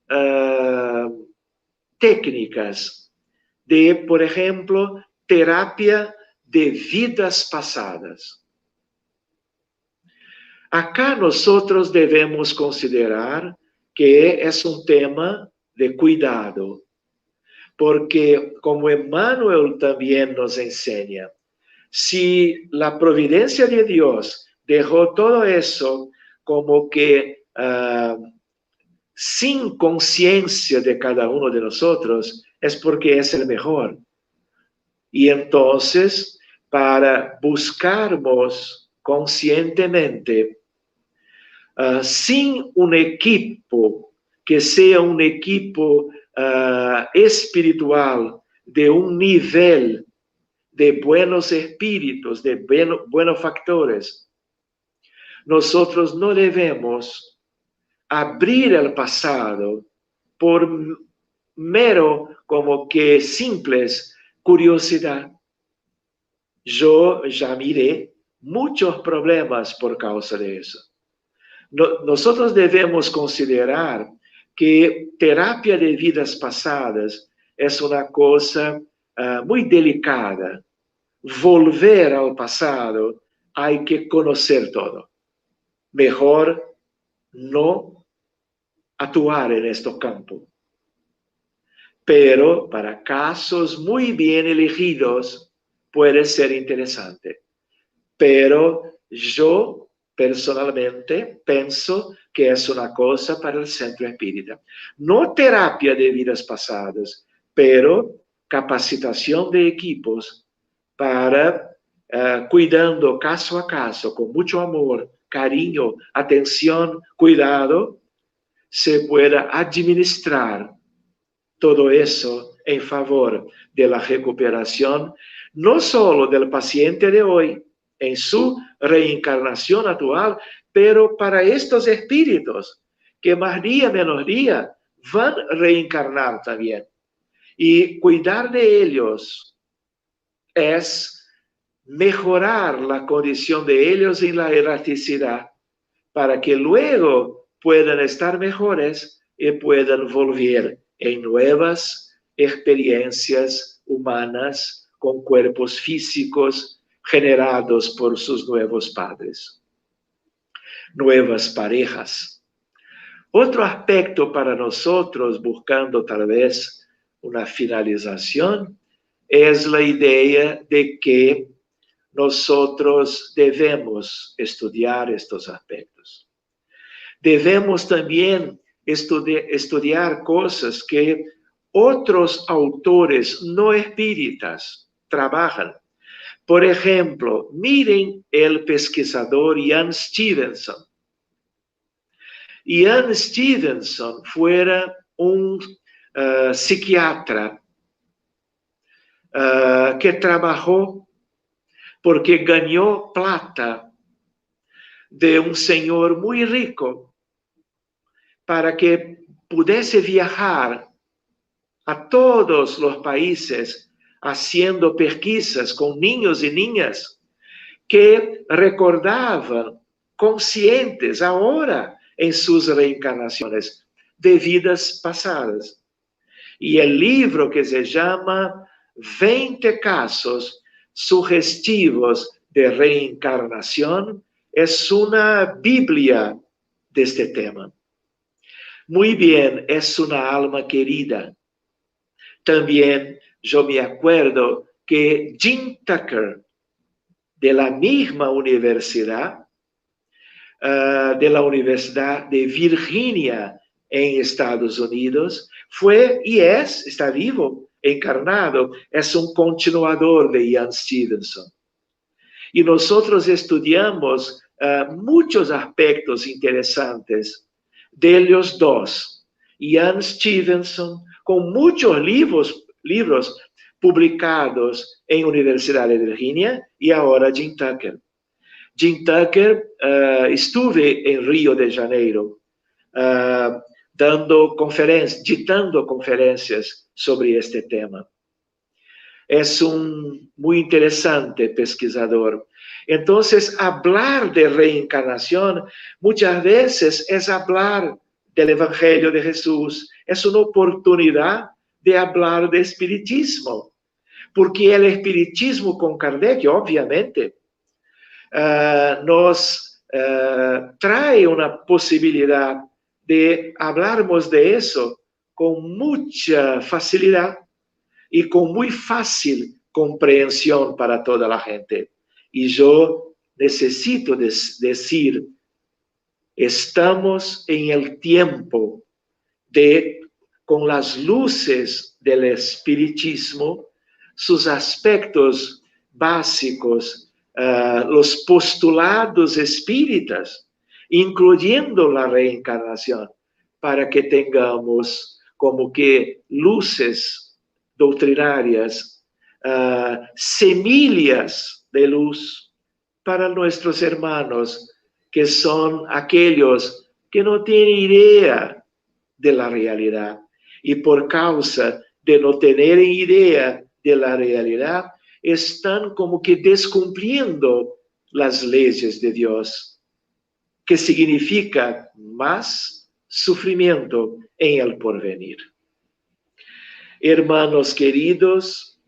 técnicas de, por ejemplo, terapia de vidas pasadas. Acá nosotros debemos considerar que es un tema de cuidado, porque como Emmanuel también nos enseña, si la providencia de Dios dejó todo eso como que sin conciencia de cada uno de nosotros, es porque es el mejor. Y entonces, para buscarnos conscientemente, sin un equipo que sea un equipo espiritual de un nivel de buenos espíritus, de buenos factores, nosotros no debemos abrir el pasado por mero como que simples curiosidad. Yo ya miré muchos problemas por causa de eso. Nosotros debemos considerar que terapia de vidas pasadas es una cosa muy delicada. Volver al pasado, hay que conocer todo. Mejor no actuar en este campo. Pero para casos muy bien elegidos puede ser interesante. Pero yo personalmente pienso que es una cosa para el centro espírita. No terapia de vidas pasadas, pero capacitación de equipos para, cuidando caso a caso, con mucho amor, cariño, atención, cuidado, se pueda administrar todo eso en favor de la recuperación, no solo del paciente de hoy, en su reencarnación actual, pero para estos espíritus que más día menos día van a reencarnar también. Y cuidar de ellos es mejorar la condición de ellos en la elasticidad para que luego puedan estar mejores y puedan volver en nuevas experiencias humanas con cuerpos físicos generados por sus nuevos padres, nuevas parejas. Otro aspecto para nosotros, buscando tal vez una finalización, es la idea de que nosotros debemos estudiar estos aspectos. Debemos también estudiar cosas que otros autores no espíritas trabajan. Por ejemplo, miren el pesquisador Ian Stevenson. Ian Stevenson fuera un psiquiatra que trabajó porque ganó plata de un señor muy rico para que pudiese viajar a todos los países haciendo pesquisas con niños y niñas que recordaban conscientes ahora en sus reencarnaciones de vidas pasadas. Y el libro que se llama 20 casos sugestivos de reencarnación es una Biblia de este tema. Muy bien, es una alma querida. También yo me acuerdo que Jim Tucker, de la misma universidad, de la Universidad de Virginia en Estados Unidos, fue y está vivo, encarnado, es un continuador de Ian Stevenson. Y nosotros estudiamos muchos aspectos interesantes de los dos. Ian Stevenson, con muchos libros publicados en Universidad de Virginia, y ahora Jim Tucker. Jim Tucker, estuve en Río de Janeiro, dictando conferencias sobre este tema. Es un muy interesante pesquisador. Entonces, hablar de reencarnación muchas veces es hablar del Evangelio de Jesús. Es una oportunidad de hablar de espiritismo, porque el espiritismo con Kardec, obviamente, nos trae una posibilidad de hablarmos de eso con mucha facilidad y con muy fácil comprensión para toda la gente. Y yo necesito decir, estamos en el tiempo de, con las luces del espiritismo, sus aspectos básicos, los postulados espíritas, incluyendo la reencarnación, para que tengamos como que luces doctrinarias, semillas de luz para nuestros hermanos, que son aquellos que no tienen idea de la realidad. Y por causa de no tener idea de la realidad, están como que descumpliendo las leyes de Dios, que significa más sufrimiento en el porvenir. Hermanos queridos,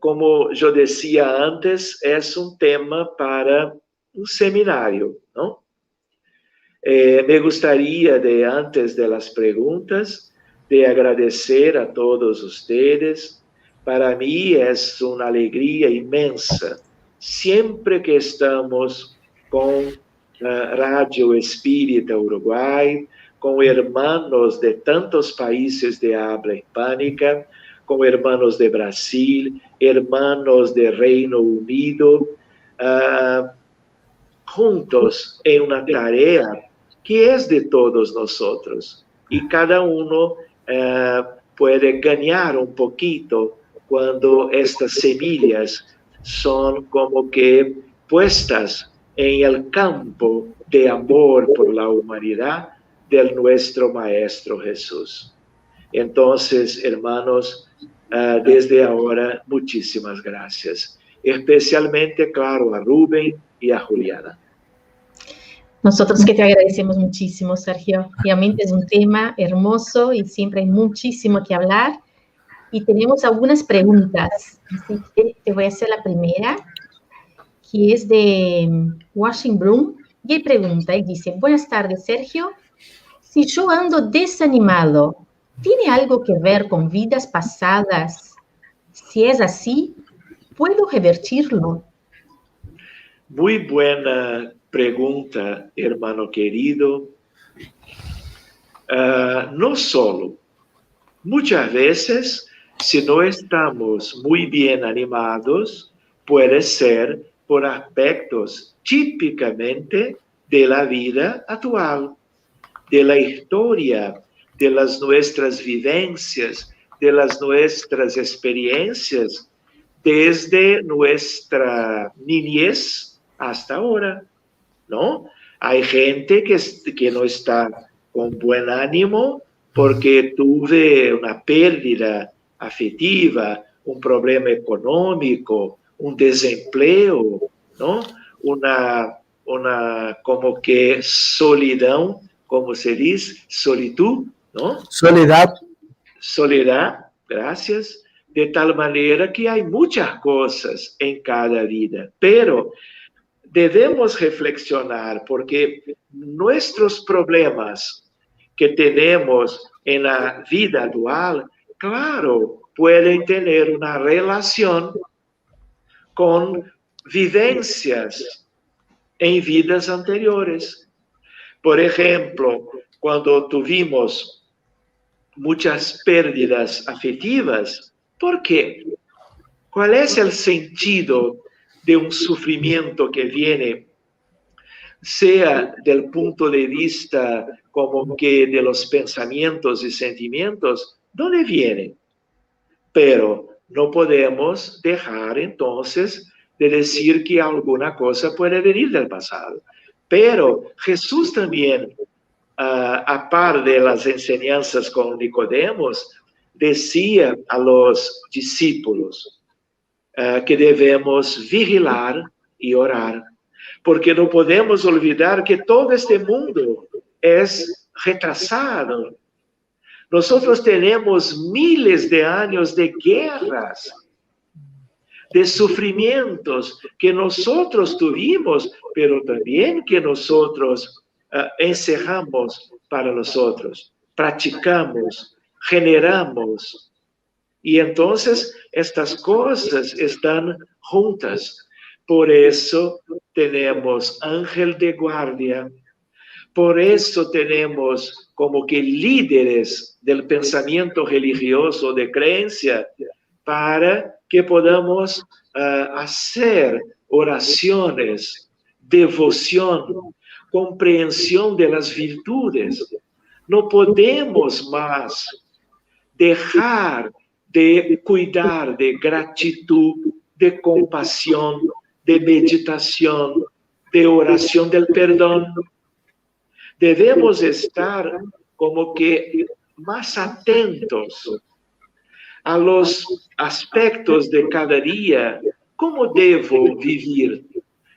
como yo decía antes, es un tema para un seminario, ¿no? Me gustaría, antes de las preguntas, de agradecer a todos ustedes. Para mí es una alegría inmensa, siempre que estamos con Radio Espírita Uruguay, con hermanos de tantos países de habla hispánica, con hermanos de Brasil, hermanos de Reino Unido, juntos en una tarea que es de todos nosotros. Y cada uno puede ganar un poquito cuando estas semillas son como que puestas en el campo de amor por la humanidad de nuestro Maestro Jesús. Entonces, hermanos, desde ahora, muchísimas gracias. Especialmente, claro, a Rubén y a Juliana. Nosotros que te agradecemos muchísimo, Sergio. Realmente es un tema hermoso y siempre hay muchísimo que hablar. Y tenemos algunas preguntas. Así que te voy a hacer la primera, que es de Washington Bloom. Y él pregunta, y dice, buenas tardes, Sergio. Si yo ando desanimado, ¿tiene algo que ver con vidas pasadas? Si es así, ¿puedo revertirlo? Muy buena pregunta, hermano querido, no solo, muchas veces, si no estamos muy bien animados, puede ser por aspectos típicamente de la vida actual, de la historia, de las nuestras vivencias, de las nuestras experiencias, desde nuestra niñez hasta ahora, ¿no? Hay gente que no está con buen ánimo porque tuve una pérdida afectiva, un problema económico, un desempleo, ¿no? Una como que solidão, como se dice, solitud, ¿no? Soledad. Soledad, gracias. De tal manera que hay muchas cosas en cada vida, pero debemos reflexionar porque nuestros problemas que tenemos en la vida actual, claro, pueden tener una relación con vivencias en vidas anteriores. Por ejemplo, cuando tuvimos muchas pérdidas afectivas, ¿por qué? ¿Cuál es el sentido de un sufrimiento que viene, sea del punto de vista como que de los pensamientos y sentimientos? ¿Dónde viene? Pero no podemos dejar entonces de decir que alguna cosa puede venir del pasado. Pero Jesús también, a par de las enseñanzas con Nicodemos, decía a los discípulos que debemos vigilar y orar, porque no podemos olvidar que todo este mundo es retrasado. Nosotros tenemos miles de años de guerras, de sufrimientos que nosotros tuvimos, pero también que nosotros encerramos para nosotros, practicamos, generamos. Y entonces estas cosas están juntas. Por eso tenemos ángel de guardia. Por eso tenemos como que líderes del pensamiento religioso de creencia para que podamos hacer oraciones, devoción, comprensión de las virtudes. No podemos más dejar de cuidar de gratitud, de compasión, de meditación, de oración del perdón. Debemos estar como que más atentos a los aspectos de cada día. ¿Cómo debo vivir?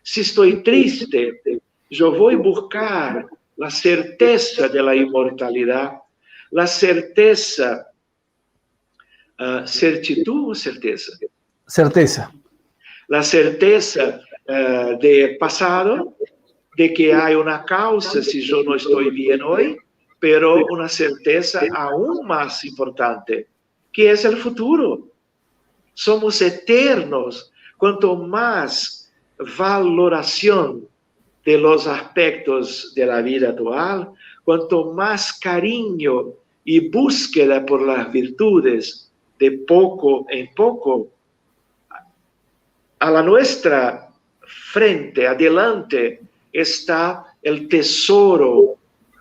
Si estoy triste, yo voy a buscar la certeza de la inmortalidad, la certeza, certitud o certeza? Certeza. La certeza de pasado, de que hay una causa si yo no estoy bien hoy, pero una certeza aún más importante, que es el futuro. Somos eternos. Cuanto más valoración de los aspectos de la vida actual, cuanto más cariño y búsqueda por las virtudes de poco en poco, a la nuestra frente, adelante, está el tesoro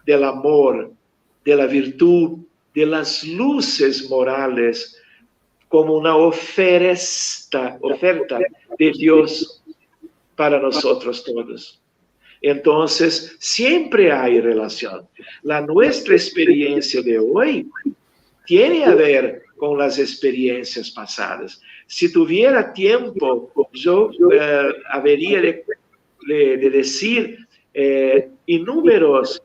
del amor, de la virtud, de las luces morales, como una oferta de Dios para nosotros todos. Entonces, siempre hay relación. Nuestra experiencia de hoy tiene a ver con las experiencias pasadas. Si tuviera tiempo, yo habría de decir inúmeros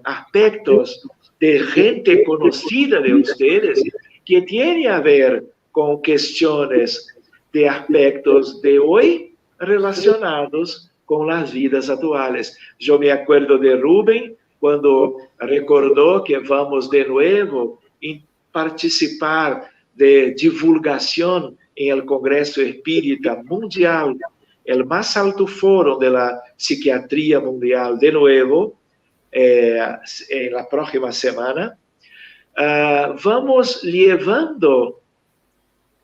aspectos de gente conocida de ustedes que tiene a ver con cuestiones de aspectos de hoy relacionados con las vidas actuales. Yo me acuerdo de Rubén cuando recordó que vamos de nuevo a participar de divulgación en el Congreso Espírita Mundial el más alto foro de la psiquiatría mundial de nuevo, en la próxima semana, vamos llevando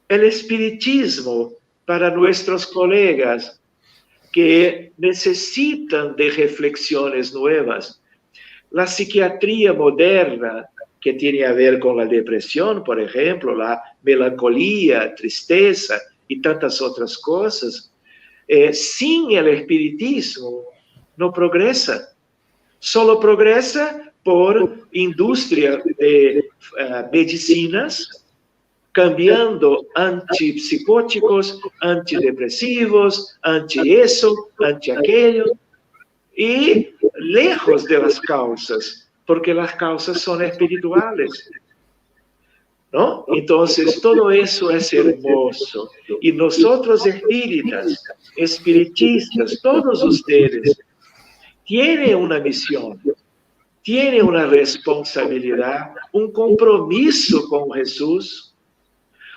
el espiritismo para nuestros colegas que necesitan de reflexiones nuevas. La psiquiatría moderna, que tiene a ver con la depresión, por ejemplo, la melancolía, tristeza y tantas otras cosas, sin el espiritismo no progresa. Solo progresa por industria de medicinas, cambiando antipsicóticos, antidepresivos, anti eso, anti aquello, y lejos de las causas, porque las causas son espirituales, ¿no? Entonces, todo eso es hermoso. Y nosotros espíritas, espiritistas, todos ustedes, tienen una misión, tienen una responsabilidad, un compromiso con Jesús,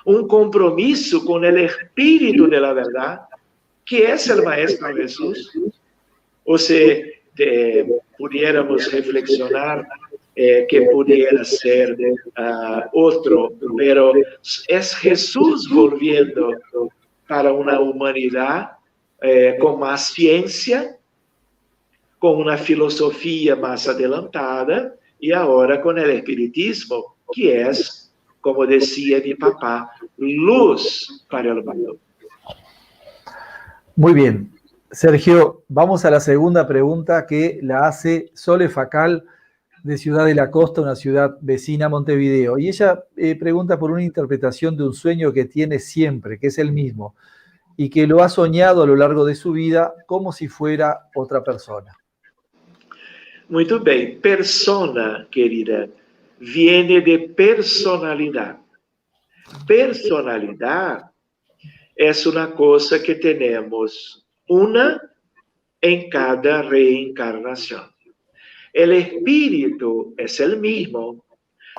un compromiso con el Espíritu de la verdad, que es el Maestro Jesús. O sea, pudiéramos reflexionar que pudiera ser otro, pero es Jesús volviendo para una humanidad con más ciencia, con una filosofía más adelantada y ahora con el espiritismo, que es, como decía mi papá, luz para el mundo. Muy bien. Sergio, vamos a la segunda pregunta que la hace Sole Facal de Ciudad de la Costa, una ciudad vecina a Montevideo. Y ella pregunta por una interpretación de un sueño que tiene siempre, que es el mismo, y que lo ha soñado a lo largo de su vida como si fuera otra persona. Muito bem. Persona, querida, viene de personalidad. Personalidad es una cosa que tenemos una en cada reencarnación. El espíritu es el mismo,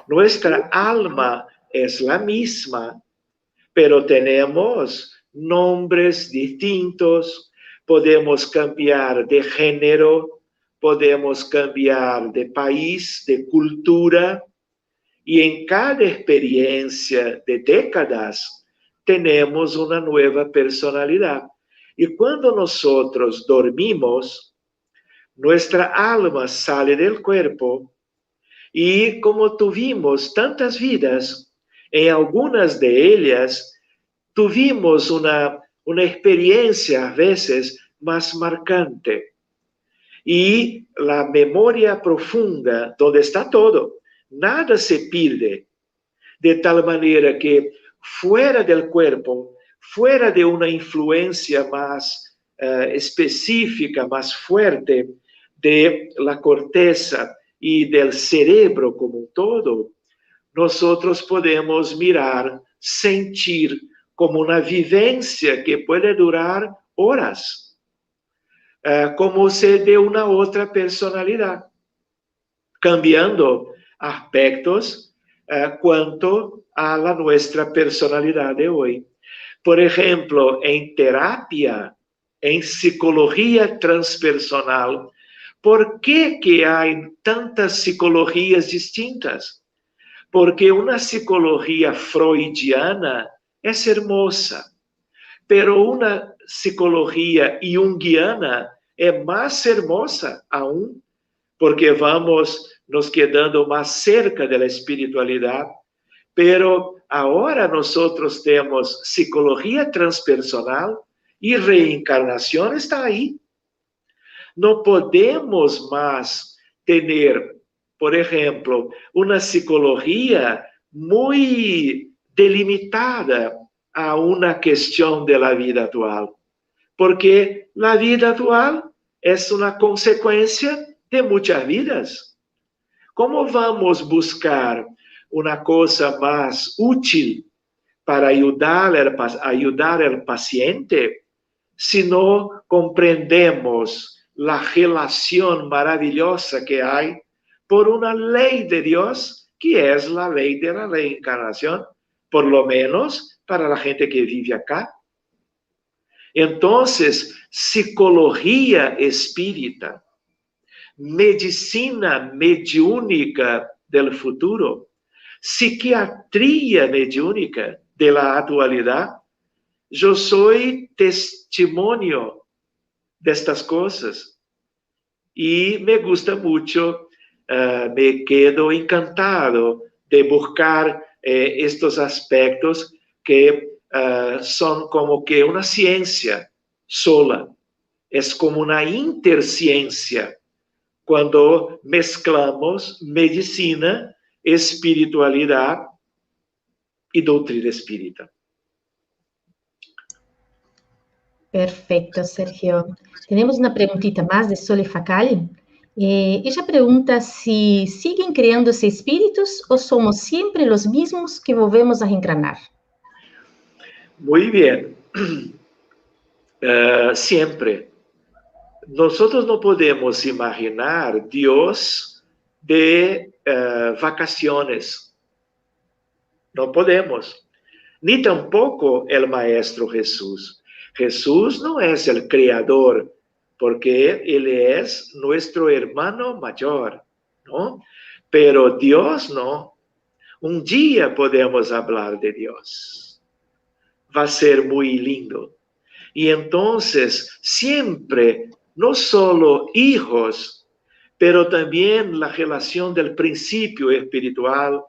nuestra alma es la misma, pero tenemos nombres distintos, podemos cambiar de género, podemos cambiar de país, de cultura, y en cada experiencia de décadas tenemos una nueva personalidad. Y cuando nosotros dormimos, nuestra alma sale del cuerpo y como tuvimos tantas vidas, en algunas de ellas tuvimos una experiencia a veces más marcante. Y la memoria profunda, donde está todo, nada se pierde, de tal manera que fuera del cuerpo, fuera de una influencia más específica, más fuerte de la corteza y del cerebro como un todo, nosotros podemos mirar, sentir como una vivencia que puede durar horas. Como ser de una otra personalidad, cambiando aspectos cuanto a nuestra personalidad de hoy. Por ejemplo, en terapia, en psicología transpersonal, ¿por qué que hay tantas psicologías distintas? Porque una psicología freudiana es hermosa, pero una psicología junguiana es más hermosa aún, porque vamos nos quedando más cerca de la espiritualidad. Pero ahora nosotros tenemos psicología transpersonal y reencarnación está ahí. No podemos más tener, por ejemplo, una psicología muy delimitada a una cuestión de la vida actual, porque la vida actual es una consecuencia de muchas vidas. ¿Cómo vamos a buscar una cosa más útil para ayudar al paciente si no comprendemos la relación maravillosa que hay por una ley de Dios, que es la ley de la reencarnación, por lo menos para la gente que vive acá? Entonces, psicología espírita, medicina mediúnica del futuro, psiquiatría mediúnica de la actualidad, yo soy testimonio de estas cosas y me gusta mucho, me quedo encantado de buscar estos aspectos que son como que una ciencia sola, es como una interciencia cuando mezclamos medicina, espiritualidad y doctrina espírita. Perfecto, Sergio. Tenemos una preguntita más de Sole Facali. Ella pregunta si siguen creándose espíritus o somos siempre los mismos que volvemos a reencarnar. Muy bien. Siempre. Nosotros no podemos imaginar Dios de vacaciones. No podemos. Ni tampoco el Maestro Jesús. Jesús no es el creador, porque Él es nuestro hermano mayor, ¿no? Pero Dios no. Un día podemos hablar de Dios. Va a ser muy lindo. Y entonces, siempre, no solo hijos, pero también la relación del principio espiritual,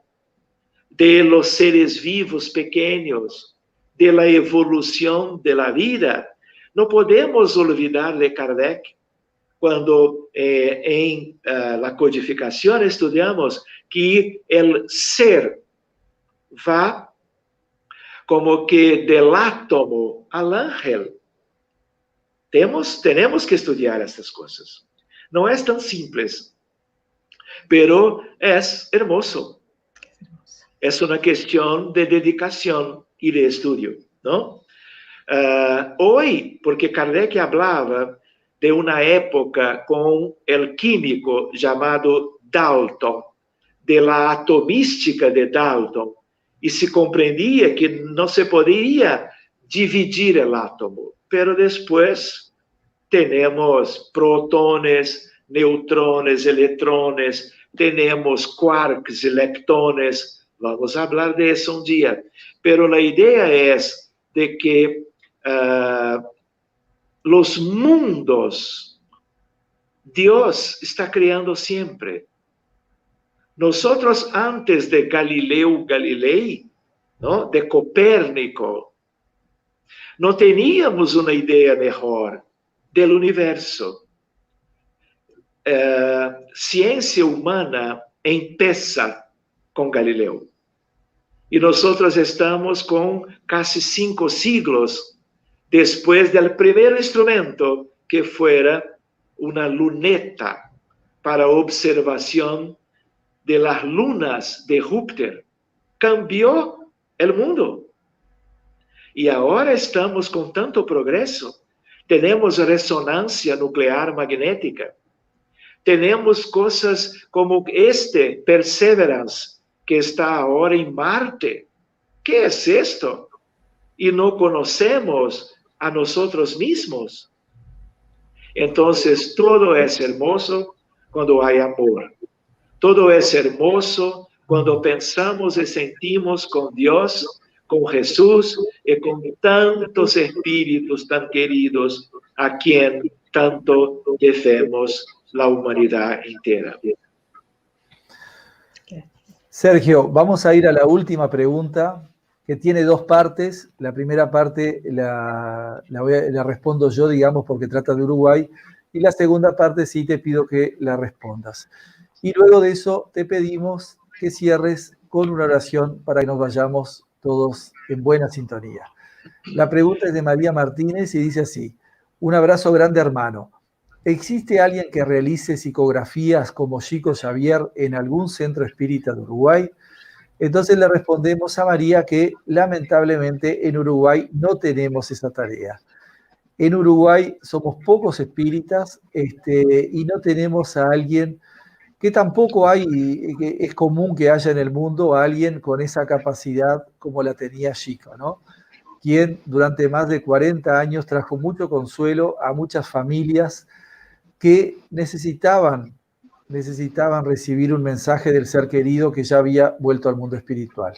de los seres vivos pequeños, de la evolución de la vida. No podemos olvidar de Kardec, cuando en la codificación estudiamos que el ser va como que del átomo al ángel. Tenemos que estudiar estas cosas. No es tan simples, pero es hermoso. Es una cuestión de dedicación y de estudio, ¿no? Hoy, porque Kardec hablaba de una época con el químico llamado Dalton, de la atomística de Dalton, y se comprendía que no se podía dividir el átomo, pero después tenemos protones, neutrones, electrones, tenemos quarks y leptones. Vamos a hablar de eso un día. Pero la idea es de que los mundos, Dios está creando siempre. Nosotros antes de Galileo Galilei, ¿no? De Copérnico, no teníamos una idea mejor del universo. Ciencia humana empieza con Galileo. Y nosotros estamos con casi 5 siglos después del primer instrumento que fuera una luneta para observación de las lunas de Júpiter. Cambió el mundo. Y ahora estamos con tanto progreso. Tenemos resonancia nuclear magnética. Tenemos cosas como Perseverance, que está ahora en Marte. ¿Qué es esto? Y no conocemos a nosotros mismos. Entonces, todo es hermoso cuando hay amor. Todo es hermoso cuando pensamos y sentimos con Dios, con Jesús y con tantos espíritus tan queridos a quien tanto debemos la humanidad entera. Sergio, vamos a ir a la última pregunta, que tiene 2 partes. La primera parte la respondo yo, digamos, porque trata de Uruguay, y la segunda parte sí te pido que la respondas. Y luego de eso te pedimos que cierres con una oración para que nos vayamos todos en buena sintonía. La pregunta es de María Martínez y dice así: un abrazo grande, hermano. ¿Existe alguien que realice psicografías como Chico Xavier en algún centro espírita de Uruguay? Entonces le respondemos a María que lamentablemente en Uruguay no tenemos esa tarea. En Uruguay somos pocos espíritas y no tenemos a alguien que tampoco hay, que es común que haya en el mundo a alguien con esa capacidad como la tenía Chico, ¿no? quien durante más de 40 años trajo mucho consuelo a muchas familias que necesitaban recibir un mensaje del ser querido que ya había vuelto al mundo espiritual.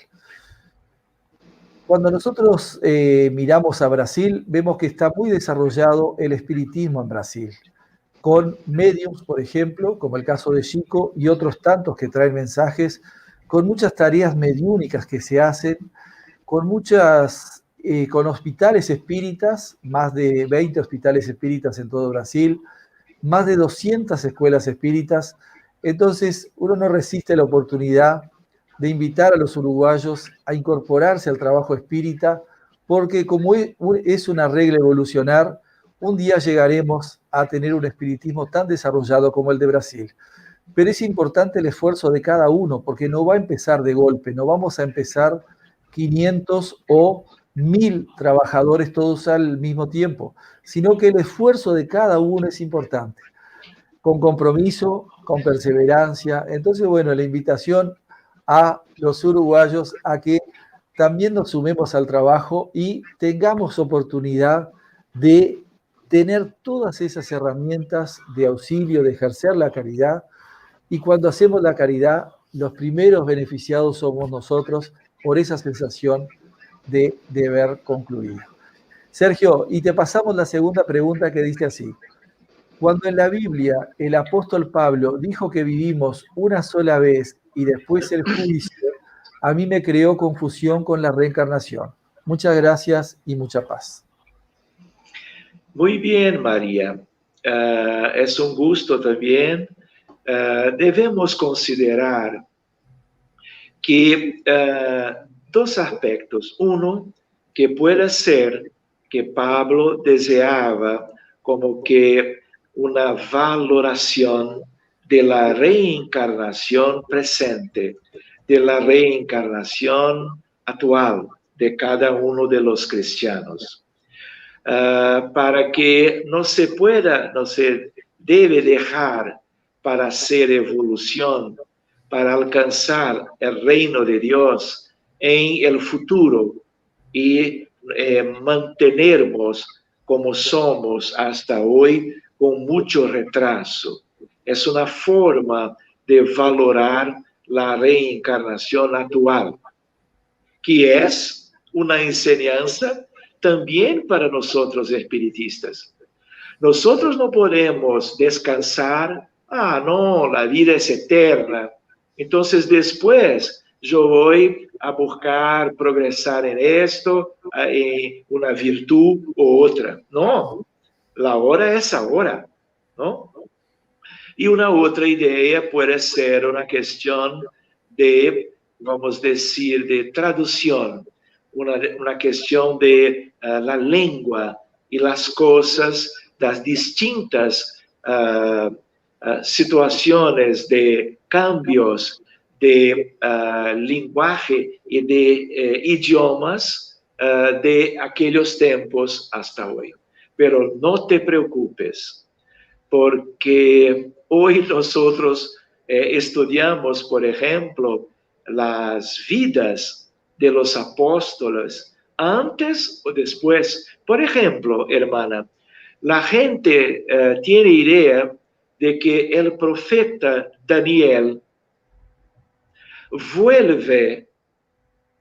Cuando nosotros miramos a Brasil, vemos que está muy desarrollado el espiritismo en Brasil, con mediums, por ejemplo, como el caso de Chico, y otros tantos que traen mensajes, con muchas tareas mediúnicas que se hacen, con hospitales espíritas, más de 20 hospitales espíritas en todo Brasil, más de 200 escuelas espíritas. Entonces, uno no resiste la oportunidad de invitar a los uruguayos a incorporarse al trabajo espírita, porque como es una regla evolucionar, un día llegaremos a tener un espiritismo tan desarrollado como el de Brasil. Pero es importante el esfuerzo de cada uno, porque no va a empezar de golpe, no vamos a empezar 500 o 1000 trabajadores todos al mismo tiempo, sino que el esfuerzo de cada uno es importante, con compromiso, con perseverancia. Entonces, bueno, la invitación a los uruguayos a que también nos sumemos al trabajo y tengamos oportunidad de tener todas esas herramientas de auxilio, de ejercer la caridad. Y cuando hacemos la caridad, los primeros beneficiados somos nosotros por esa sensación de deber concluido. Sergio, y te pasamos la segunda pregunta que dice así. Cuando en la Biblia el apóstol Pablo dijo que vivimos una sola vez y después el juicio, a mí me creó confusión con la reencarnación. Muchas gracias y mucha paz. Muy bien, María. Es un gusto también. Debemos considerar que dos aspectos. Uno, que puede ser que Pablo deseaba como que una valoración de la reencarnación presente, de la reencarnación actual de cada uno de los cristianos. Para que no se debe dejar para hacer evolución, para alcanzar el reino de Dios en el futuro y mantenernos como somos hasta hoy con mucho retraso. Es una forma de valorar la reencarnación actual, que es una enseñanza también para nosotros espiritistas. Nosotros no podemos descansar, no, la vida es eterna, entonces después yo voy a buscar progresar en esto, en una virtud u otra. No, la hora es ahora, ¿no? Y una otra idea puede ser una cuestión de, vamos a decir, de traducción, una cuestión de la lengua y las cosas, las distintas situaciones de cambios de lenguaje y de idiomas de aquellos tiempos hasta hoy. Pero no te preocupes, porque hoy nosotros estudiamos, por ejemplo, las vidas de los apóstoles antes o después. Por ejemplo, hermana, la gente tiene idea de que el profeta Daniel vuelve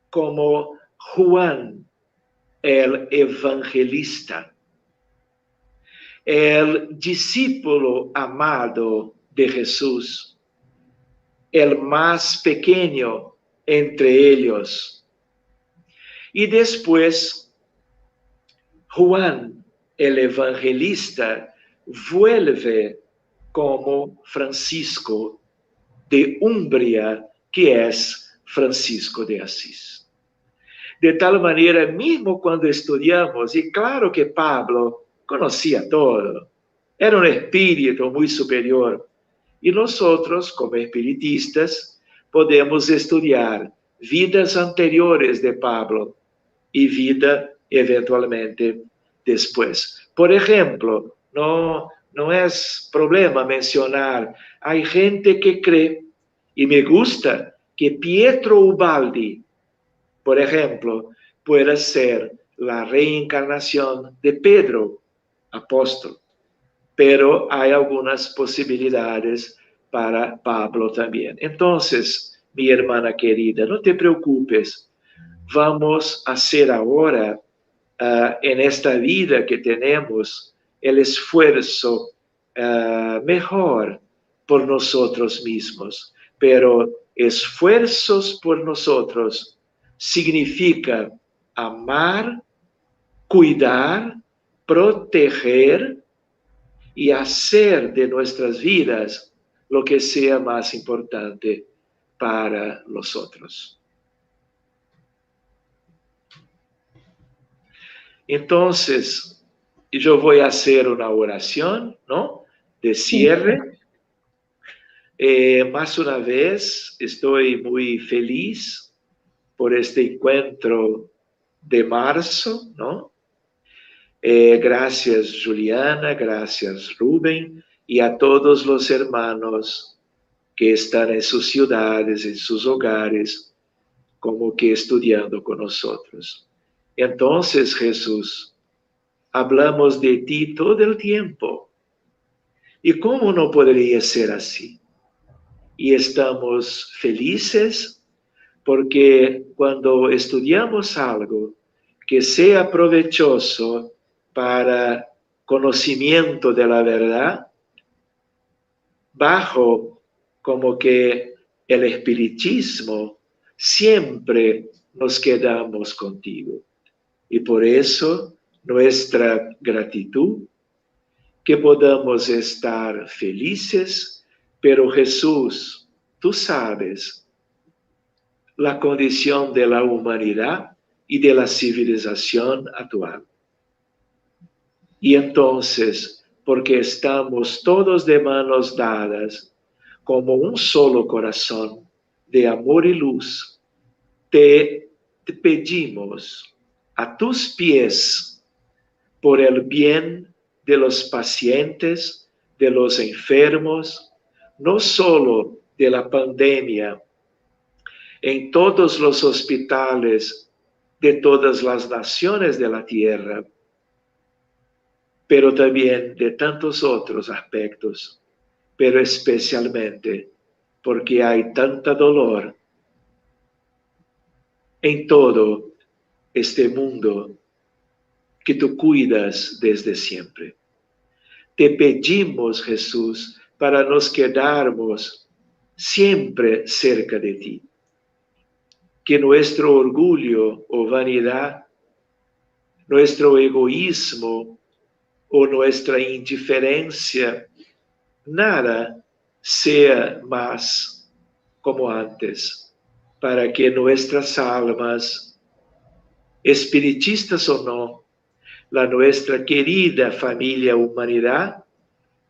como Juan el evangelista, el discípulo amado de Jesús, el más pequeño entre ellos. Y después, Juan, el evangelista, vuelve como Francisco de Umbria, que es Francisco de Asís. De tal manera, mismo cuando estudiamos, y claro que Pablo conocía todo, era un espíritu muy superior, y nosotros, como espiritistas, podemos estudiar vidas anteriores de Pablo y vida eventualmente después. Por ejemplo, no es problema mencionar, hay gente que cree, y me gusta que Pietro Ubaldi, por ejemplo, pueda ser la reencarnación de Pedro, apóstol, pero hay algunas posibilidades para Pablo también. Entonces, mi hermana querida, no te preocupes, vamos a hacer ahora, en esta vida que tenemos, el esfuerzo mejor por nosotros mismos, pero esfuerzos por nosotros significa amar, cuidar, proteger y hacer de nuestras vidas lo que sea más importante para los otros. Entonces, yo voy a hacer una oración, ¿no?, de cierre. Más una vez, estoy muy feliz por este encuentro de marzo, ¿no? Gracias, Juliana, gracias, Rubén, y a todos los hermanos que están en sus ciudades, en sus hogares, como que estudiando con nosotros. Entonces, Jesús, hablamos de ti todo el tiempo. ¿Y cómo no podría ser así? Y estamos felices porque cuando estudiamos algo que sea provechoso para conocimiento de la verdad, bajo como que el espiritismo, siempre nos quedamos contigo. Y por eso nuestra gratitud, que podamos estar felices, pero Jesús, tú sabes la condición de la humanidad y de la civilización actual. Y entonces, porque estamos todos de manos dadas, como un solo corazón de amor y luz, te pedimos a tus pies por el bien de los pacientes, de los enfermos, no solo de la pandemia, en todos los hospitales de todas las naciones de la tierra, pero también de tantos otros aspectos, pero especialmente porque hay tanta dolor en todo este mundo que tú cuidas desde siempre. Te pedimos, Jesús, para nos quedarmos siempre cerca de ti. Que nuestro orgullo o vanidad, nuestro egoísmo o nuestra indiferencia, nada sea más como antes, para que nuestras almas, espiritistas o no, la nuestra querida familia humanidad,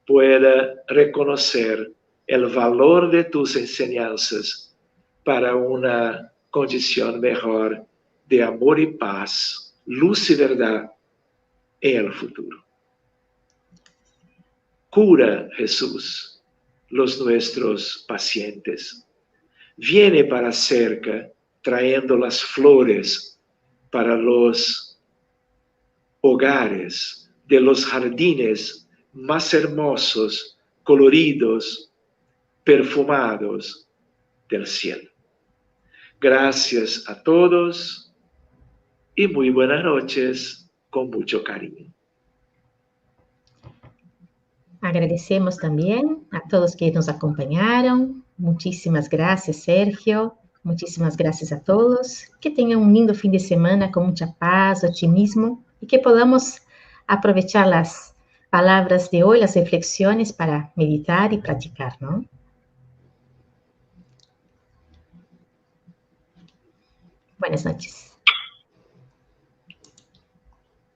pueda reconocer el valor de tus enseñanzas para una condición mejor de amor y paz, luz y verdad en el futuro. Cura, Jesús, los nuestros pacientes. Viene para cerca trayendo las flores para los hogares de los jardines más hermosos, coloridos, perfumados del cielo. Gracias a todos y muy buenas noches con mucho cariño. Agradecemos también a todos que nos acompañaron. Muchísimas gracias, Sergio. Muchísimas gracias a todos. Que tengan un lindo fin de semana con mucha paz, optimismo y que podamos aprovechar las palabras de hoy, las reflexiones para meditar y practicar, ¿no? Buenas noches.